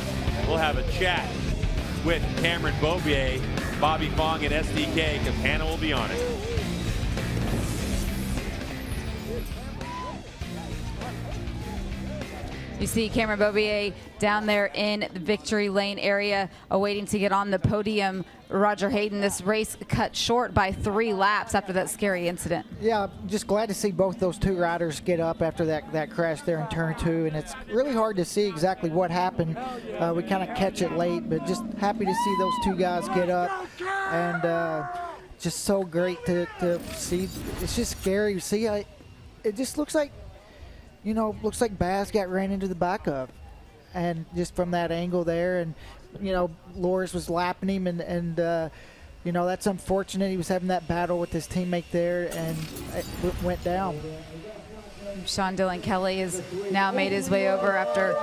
we'll have a chat with Cameron Beaubier, Bobby Fong, and SDK, because Hannah will be on it. You see Cameron Beaubier down there in the victory lane area awaiting to get on the podium. Roger Hayden, this race cut short by 3 laps after that scary incident. Yeah, just glad to see both those 2 riders get up after that crash there in turn 2, and it's really hard to see exactly what happened. We kind of catch it late, but just happy to see those 2 guys get up, and just so great to see. It's just scary to see. It just looks like, you know, looks like Baz got ran into the back of. and just from that angle there, and you know, Loris was lapping him, and you know, that's unfortunate. He was having that battle with his teammate there, and it went down. Sean Dylan Kelly has now made his way over after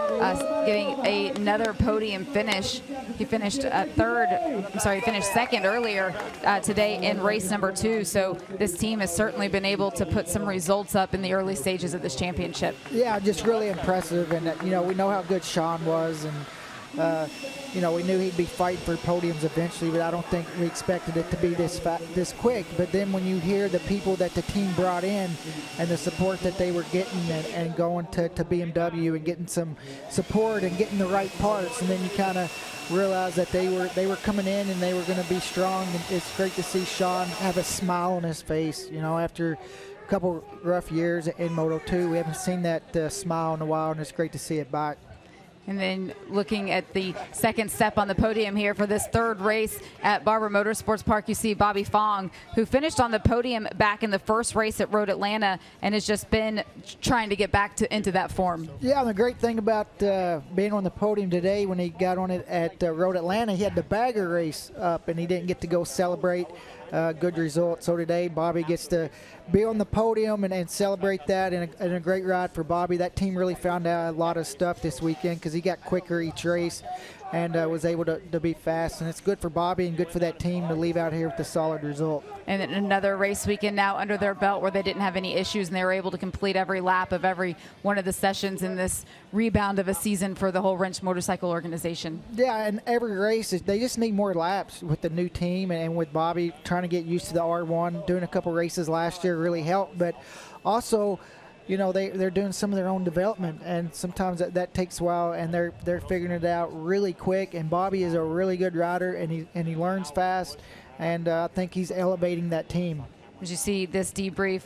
getting another podium finish. He finished finished second earlier today in race number 2. So this team has certainly been able to put some results up in the early stages of this championship. Yeah, just really impressive. And, you know, we know how good Sean was, and you know, we knew he'd be fighting for podiums eventually, but I don't think we expected it to be this quick. But then when you hear the people that the team brought in and the support that they were getting, and going to BMW and getting some support and getting the right parts, and then you kind of realize that they were coming in and they were going to be strong. And it's great to see Sean have a smile on his face, you know, after a couple rough years in Moto 2. We haven't seen that smile in a while, and it's great to see it back. And then looking at the second step on the podium here for this third race at Barber Motorsports Park, you see Bobby Fong, who finished on the podium back in the first race at Road Atlanta and has just been trying to get back into that form. Yeah, and the great thing about being on the podium today, when he got on it at Road Atlanta, he had the bagger race up and he didn't get to go celebrate. Good result. So today, Bobby gets to be on the podium and celebrate that, and a great ride for Bobby. That team really found out a lot of stuff this weekend because he got quicker each race and was able to be fast. And it's good for Bobby and good for that team to leave out here with a solid result. And then another race weekend now under their belt where they didn't have any issues and they were able to complete every lap of every one of the sessions in this rebound of a season for the whole Wrench Motorcycle organization. Yeah, and every race, they just need more laps with the new team, and with Bobby trying to get used to the R1. Doing a couple races last year really helped, but also, you know, they're doing some of their own development, and sometimes that takes a while, and they're figuring it out really quick. And Bobby is a really good rider, and he learns fast, and I think he's elevating that team. As you see this debrief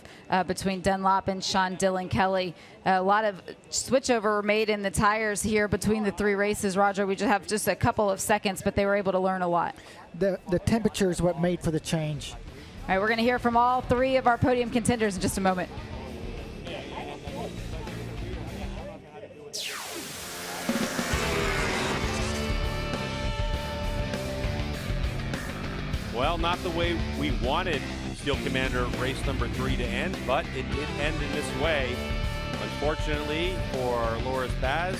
between Dunlop and Sean Dylan Kelly, a lot of switchover made in the tires here between the three races. Roger, we just have just a couple of seconds, but they were able to learn a lot. The temperature is what made for the change. All right, we're going to hear from all three of our podium contenders in just a moment. Well, not the way we wanted Steel Commander race number 3 to end, but it did end in this way. Unfortunately for Loris Baz,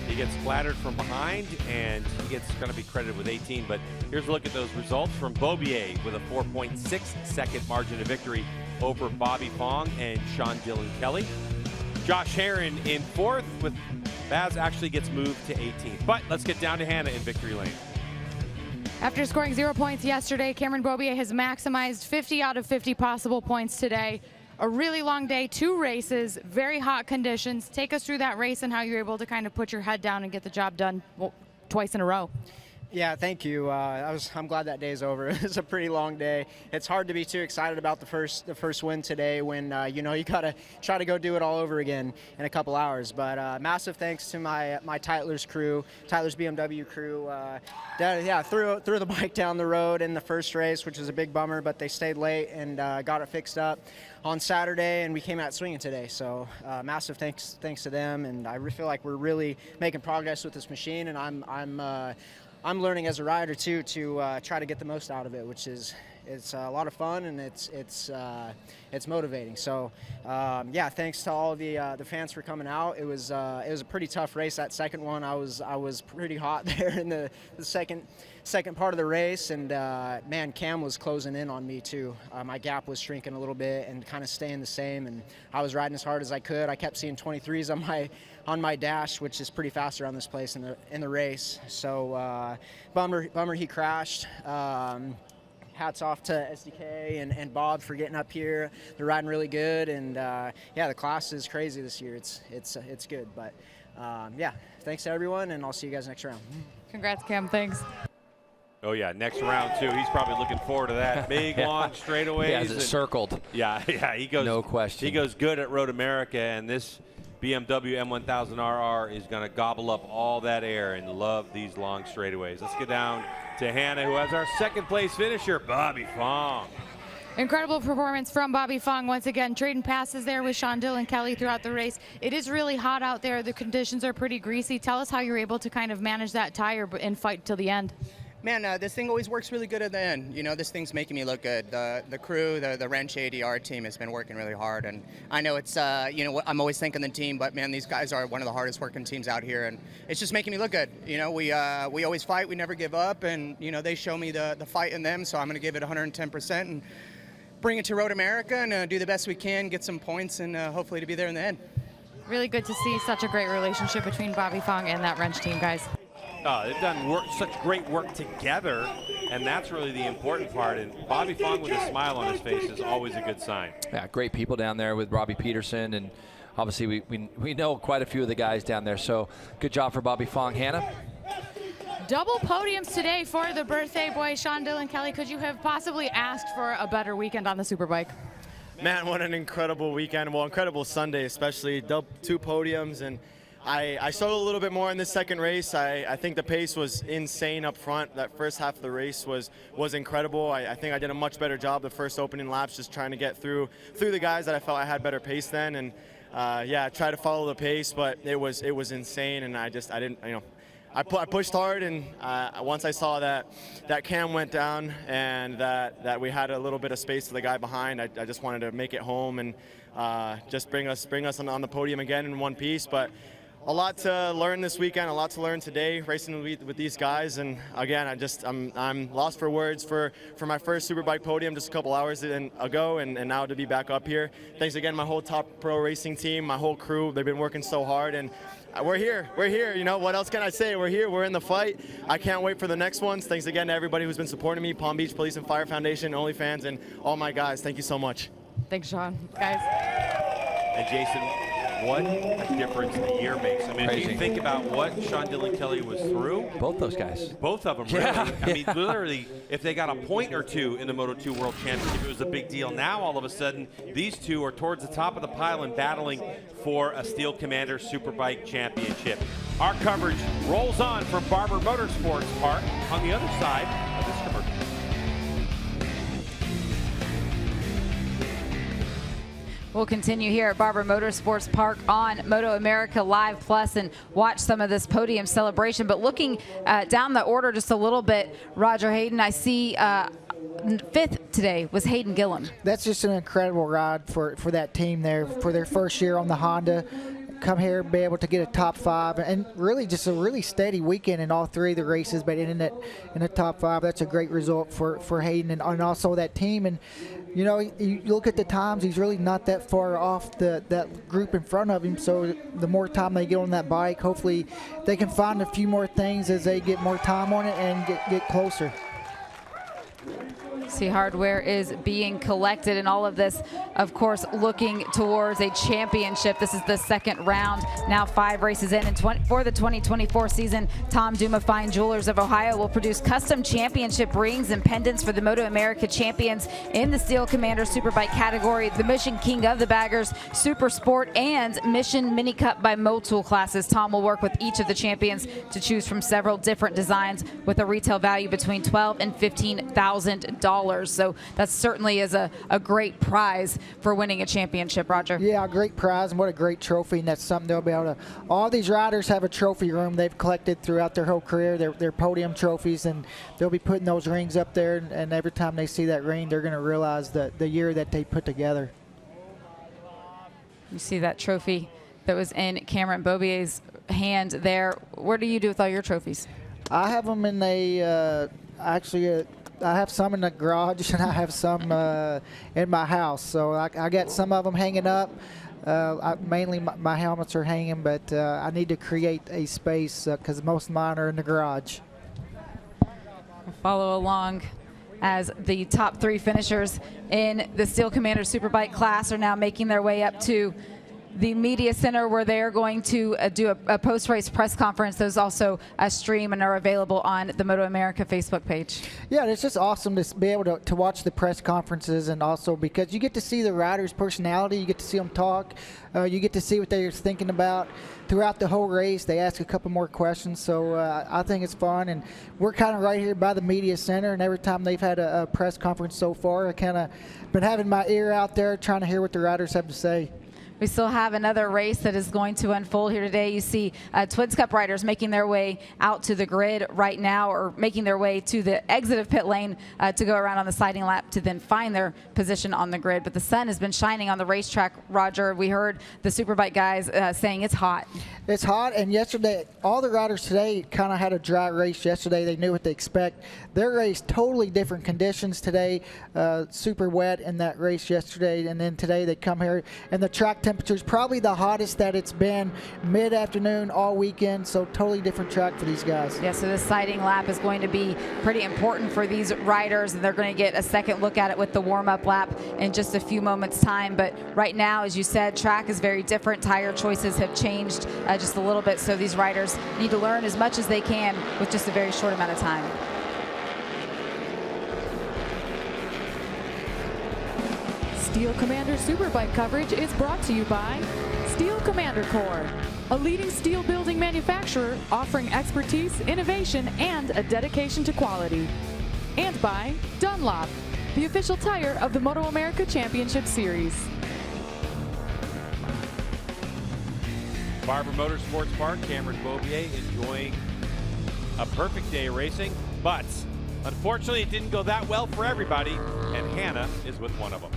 he gets flattered from behind, and he gets going to be credited with 18. But here's a look at those results from Beaubier with a 4.6 second margin of victory over Bobby Fong and Sean Dylan Kelly. Josh Herron in 4th, with Baz actually gets moved to 18th. But let's get down to Hannah in victory lane. After scoring 0 points yesterday, Cameron Beaubier has maximized 50 out of 50 possible points today. A really long day, 2 races, very hot conditions. Take us through that race and how you're able to kind of put your head down and get the job done twice in a row. Yeah, thank you. I'm glad that day's over. It was a pretty long day. It's hard to be too excited about the first win today when you know, you gotta try to go do it all over again in a couple hours. But massive thanks to my Tytler's crew, Tytler's BMW crew. Threw the bike down the road in the first race, which was a big bummer, but they stayed late and got it fixed up on Saturday, and we came out swinging today. So massive thanks to them, and I feel like we're really making progress with this machine, and I'm learning as a rider too to try to get the most out of it, which is it's a lot of fun, and it's motivating. So yeah, thanks to all the fans for coming out. It was a pretty tough race. That second one, I was pretty hot there in the second part of the race, and man, Cam was closing in on me too. My gap was shrinking a little bit and kind of staying the same, and I was riding as hard as I could. I kept seeing 23s on my dash, which is pretty fast around this place in the race. So bummer he crashed. Hats off to SDK and Bob for getting up here. They're riding really good, and yeah, the class is crazy this year. It's good, but yeah, thanks to everyone, and I'll see you guys next round. Congrats, Cam. Thanks. Oh yeah, next round too. He's probably looking forward to that. Big long straightaways. He has it circled. Yeah, he goes. No question. He goes good at Road America, and this BMW M1000RR is going to gobble up all that air and love these long straightaways. Let's get down to Hannah, who has our second place finisher, Bobby Fong. Incredible performance from Bobby Fong once again, trading passes there with Sean Dillon Kelly throughout the race. It is really hot out there. The conditions are pretty greasy. Tell us how you're able to kind of manage that tire and fight till the end. Man, this thing always works really good at the end. You know, this thing's making me look good. The crew, the Wrench ADR team has been working really hard. And I know it's, you know, I'm always thanking the team, but man, these guys are one of the hardest working teams out here. And it's just making me look good. You know, we always fight, we never give up. And, you know, they show me the fight in them. So I'm going to give it 110% and bring it to Road America and do the best we can, get some points, and hopefully to be there in the end. Really good to see such a great relationship between Bobby Fong and that Wrench team, guys. They've done such great work together, and that's really the important part. And Bobby Fong with a smile on his face is always a good sign. Yeah, great people down there with Robbie Peterson, and obviously we know quite a few of the guys down there. So good job for Bobby Fong. Hannah? Double podiums today for the birthday boy, Sean Dillon Kelly. Could you have possibly asked for a better weekend on the Superbike? Man, what an incredible weekend. Well, incredible Sunday, especially 2 podiums. And I struggled a little bit more in this second race. I think the pace was insane up front. That first half of the race was incredible. I think I did a much better job the first opening laps, just trying to get through the guys that I felt I had better pace than. And yeah, I tried to follow the pace, but it was insane. And I didn't, you know, I pushed hard, and once I saw that cam went down and that we had a little bit of space for the guy behind, I just wanted to make it home and just bring us on the podium again in one piece. But a lot to learn this weekend, a lot to learn today, racing with these guys. And again, I'm lost for words for my first Superbike podium just a couple hours ago, and now to be back up here. Thanks again, my whole Top Pro Racing team, my whole crew. They've been working so hard, and we're here. You know, what else can I say? We're here. We're in the fight. I can't wait for the next ones. Thanks again to everybody who's been supporting me, Palm Beach Police and Fire Foundation, OnlyFans, and all my guys. Thank you so much. Thanks, Sean. Guys. And Jason, what a difference the year makes. I mean, if you think about what Sean Dillon Kelly was through. Both those guys. Both of them, really. Yeah. I mean, literally, if they got a point or two in the Moto2 World Championship, it was a big deal. Now, all of a sudden, these two are towards the top of the pile and battling for a Steel Commander Superbike Championship. Our coverage rolls on from Barber Motorsports Park on the other side of this commercial. We'll continue here at Barber Motorsports Park on MotoAmerica Live Plus and watch some of this podium celebration. But looking down the order just a little bit, Roger Hayden, I see 5th today was Hayden Gillum. That's just an incredible ride for that team there for their first year on the Honda. Come here, be able to get a top 5, and really just a really steady weekend in all 3 of the races, but in the top 5. That's a great result for Hayden and also that team. And you know, you look at the times, he's really not that far off that group in front of him. So the more time they get on that bike, hopefully they can find a few more things as they get more time on it and get closer. See, hardware is being collected, and all of this, of course, looking towards a championship. This is the second round. Now 5 races in, and for the 2024 season, Tom Duma Fine Jewelers of Ohio will produce custom championship rings and pendants for the MotoAmerica champions in the Steel Commander Superbike category, the Mission King of the Baggers, Super Sport, and Mission Mini Cup by Motul classes. Tom will work with each of the champions to choose from several different designs with a retail value between $12,000 and $15,000. So that certainly is a great prize for winning a championship, Roger. Yeah, a great prize, and what a great trophy, and that's something they'll be able to. All these riders have a trophy room they've collected throughout their whole career, their podium trophies, and they'll be putting those rings up there, and every time they see that ring, they're going to realize the year that they put together. You see that trophy that was in Cameron Bobier's hand there. What do you do with all your trophies? I have them in I have some in the garage, and I have some in my house. So I got some of them hanging up. Mainly my helmets are hanging, but I need to create a space because most of mine are in the garage. We'll follow along as the top 3 finishers in the Steel Commander Superbike class are now making their way up to the media center where they are going to do a post-race press conference. Those also stream and are available on the MotoAmerica Facebook page. Yeah, it's just awesome to be able to watch the press conferences, and also because you get to see the riders' personality, you get to see them talk, you get to see what they're thinking about throughout the whole race. They ask a couple more questions, so I think it's fun, and we're kind of right here by the media center, and every time they've had a press conference so far, I kind of been having my ear out there trying to hear what the riders have to say. We still have another race that is going to unfold here today. You see Twins Cup riders making their way out to the grid right now, or making their way to the exit of pit lane to go around on the siding lap to then find their position on the grid. But the sun has been shining on the racetrack, Roger. We heard the Superbike guys saying it's hot. It's hot, and yesterday, all the riders today kind of had a dry race yesterday. They knew what to expect. Their race, totally different conditions today, super wet in that race yesterday, and then today they come here, and the track temperature is probably the hottest that it's been mid-afternoon all weekend, so totally different track for these guys. Yeah, so this siding lap is going to be pretty important for these riders, and they're going to get a second look at it with the warm-up lap in just a few moments' time. But right now, as you said, track is very different. Tire choices have changed just a little bit, so these riders need to learn as much as they can with just a very short amount of time. Steel Commander Superbike coverage is brought to you by Steel Commander Corps, a leading steel building manufacturer offering expertise, innovation, and a dedication to quality. And by Dunlop, the official tire of the MotoAmerica Championship Series. Barber Motorsports Park, Cameron Beaubier enjoying a perfect day of racing, but unfortunately it didn't go that well for everybody, and Hannah is with one of them.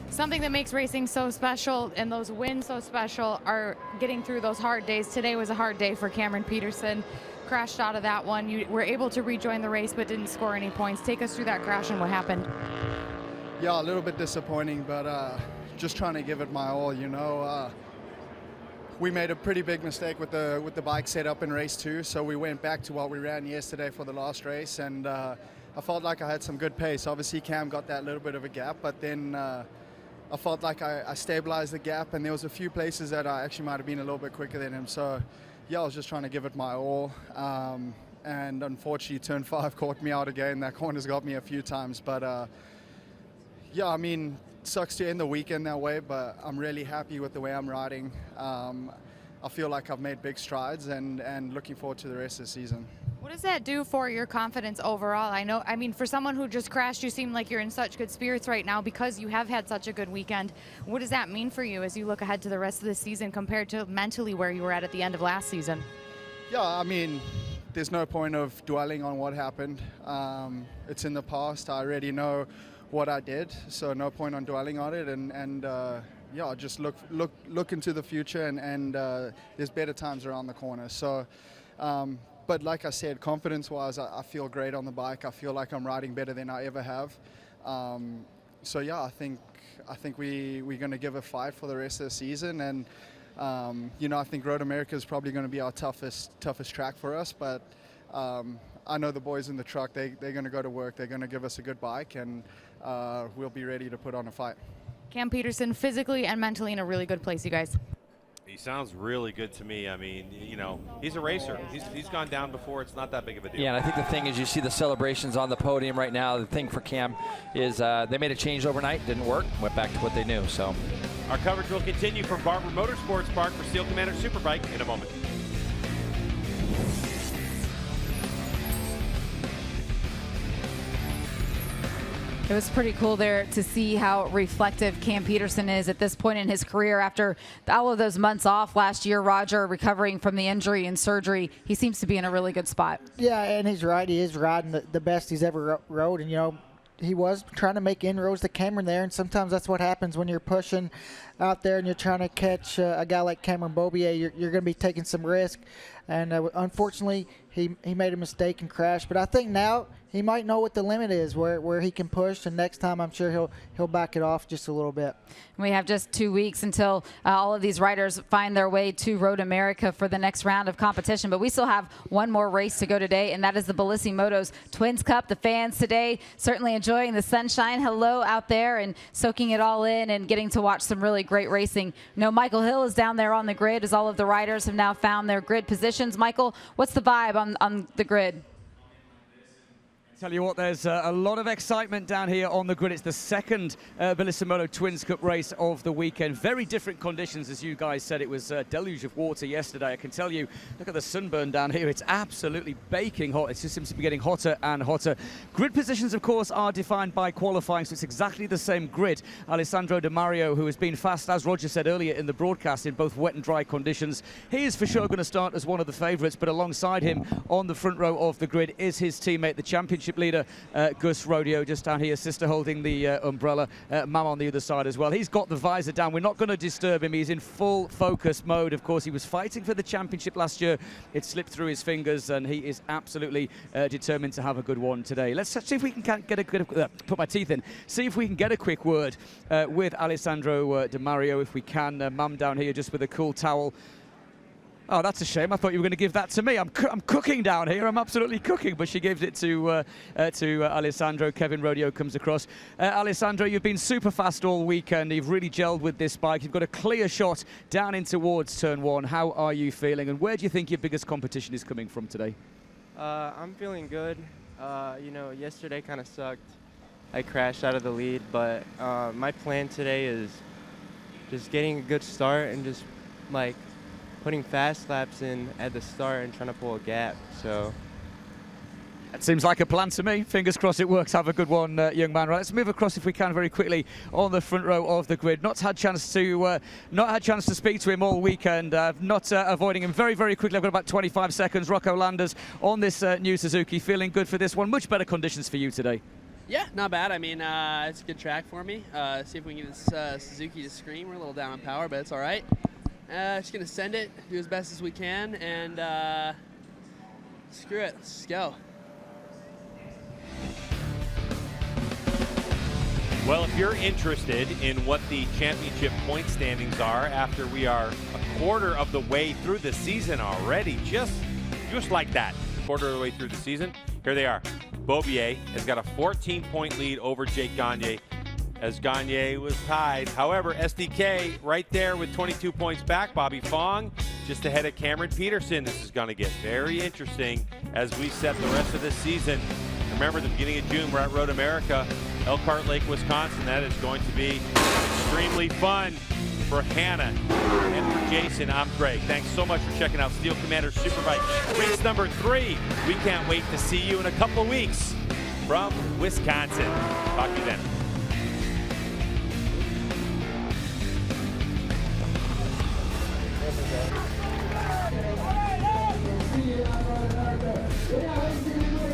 Something that makes racing so special and those wins so special are getting through those hard days. Today was a hard day for Cameron Peterson. Crashed out of that one. You were able to rejoin the race but didn't score any points. Take us through that crash and what happened. Yeah, a little bit disappointing, but just trying to give it my all, you know. We made a pretty big mistake with the bike setup in race 2, so we went back to what we ran yesterday for the last race, and I felt like I had some good pace. Obviously, Cam got that little bit of a gap, but then I felt like I stabilized the gap, and there was a few places that I actually might have been a little bit quicker than him. So, yeah, I was just trying to give it my all, and unfortunately, turn 5 caught me out again. That corner's got me a few times, but yeah, I mean, sucks to end the weekend that way, but I'm really happy with the way I'm riding. I feel like I've made big strides, and looking forward to the rest of the season. What does that do for your confidence overall? I mean, for someone who just crashed, you seem like you're in such good spirits right now because you have had such a good weekend. What does that mean for you as you look ahead to the rest of the season compared to mentally where you were at the end of last season? Yeah, I mean, there's no point of dwelling on what happened. It's in the past. I already know what I did, so no point on dwelling on it, and yeah, just look into the future, and there's better times around the corner. So, but like I said, confidence-wise, I feel great on the bike. I feel like I'm riding better than I ever have. So yeah, I think we're going to give a fight for the rest of the season, and you know, I think Road America is probably going to be our toughest track for us, but I know the boys in the truck, they're going to go to work. They're going to give us a good bike, and we'll be ready to put on a fight. Cam Peterson, physically and mentally in a really good place, you guys. He sounds really good to me. I mean, you know, he's a racer. He's gone down before. It's not that big of a deal. Yeah, and I think the thing is, you see the celebrations on the podium right now. The thing for Cam is they made a change overnight, didn't work, went back to what they knew. So our coverage will continue from Barber Motorsports Park for Steel Commander Superbike in a moment. It was pretty cool there to see how reflective Cam Peterson is at this point in his career after all of those months off last year. Roger, recovering from the injury and surgery, he seems to be in a really good spot. Yeah, and he's right. He is riding the best he's ever rode, and you know, he was trying to make inroads to Cameron there, and sometimes that's what happens when you're pushing out there and you're trying to catch a guy like Cameron Beaubier. You're going to be taking some risk. and unfortunately he made a mistake and crashed. But I think now he might know what the limit is, where he can push, and next time I'm sure he'll back it off just a little bit. We have just 2 weeks until all of these riders find their way to Road America for the next round of competition, but we still have one more race to go today, and that is the Bellissimoto's Twins Cup. The fans today certainly enjoying the sunshine. Hello out there and soaking it all in and getting to watch some really great racing. Michael Hill is down there on the grid as all of the riders have now found their grid positions. Michael, what's the vibe on the grid? Tell you what, there's a lot of excitement down here on the grid. It's the second Bellissimoto Twins Cup race of the weekend. Very different conditions, as you guys said. It was a deluge of water yesterday. I can tell you, look at the sunburn down here. It's absolutely baking hot. It just seems to be getting hotter and hotter. Grid positions, of course, are defined by qualifying, so it's exactly the same grid. Alessandro De Mario, who has been fast, as Roger said earlier in the broadcast, in both wet and dry conditions. He is for sure going to start as one of the favourites, but alongside him on the front row of the grid is his teammate, the championship leader, Gus Rodeo, just down here, sister holding the umbrella, Mam on the other side as well. He's got the visor down. We're not going to disturb him. He's in full focus mode. Of course, he was fighting for the championship last year. It slipped through his fingers, and he is absolutely determined to have a good one today. Let's see if we can get a good, put my teeth in, see if we can get a quick word with Alessandro De Mario, if we can. Mam down here just with a cool towel. Oh, that's a shame. I thought you were going to give that to me. I'm cooking down here. I'm absolutely cooking. But she gives it to Alessandro. Kevin Rodeo comes across. Alessandro, you've been super fast all weekend. You've really gelled with this bike. You've got a clear shot down in towards turn one. How are you feeling? And where do you think your biggest competition is coming from today? I'm feeling good. Yesterday kind of sucked. I crashed out of the lead. But my plan today is just getting a good start and just, putting fast laps in at the start and trying to pull a gap. So that seems like a plan to me. Fingers crossed it works. Have a good one, young man. Right, let's move across if we can very quickly on the front row of the grid. Not had chance to speak to him all weekend. Not avoiding him very, very quickly. I've got about 25 seconds. Rocco Landers on this new Suzuki. Feeling good for this one. Much better conditions for you today. Yeah, not bad. I mean, it's a good track for me. See if we can get this Suzuki to scream. We're a little down on power, but it's all right. Just going to send it, do as best as we can, and screw it. Let's go. Well, if you're interested in what the championship point standings are after we are a quarter of the way through the season already, just like that, quarter of the way through the season, here they are. Beaubier has got a 14-point lead over Jake Gagne, as Gagne was tied. However, SDK right there with 22 points back. Bobby Fong just ahead of Cameron Peterson. This is going to get very interesting as we set the rest of this season. Remember, the beginning of June, we're at Road America, Elkhart Lake, Wisconsin. That is going to be extremely fun for Hannah and for Jason. I'm Greg. Thanks so much for checking out Steel Commander Superbike race number 3. We can't wait to see you in a couple of weeks from Wisconsin. Talk to you then.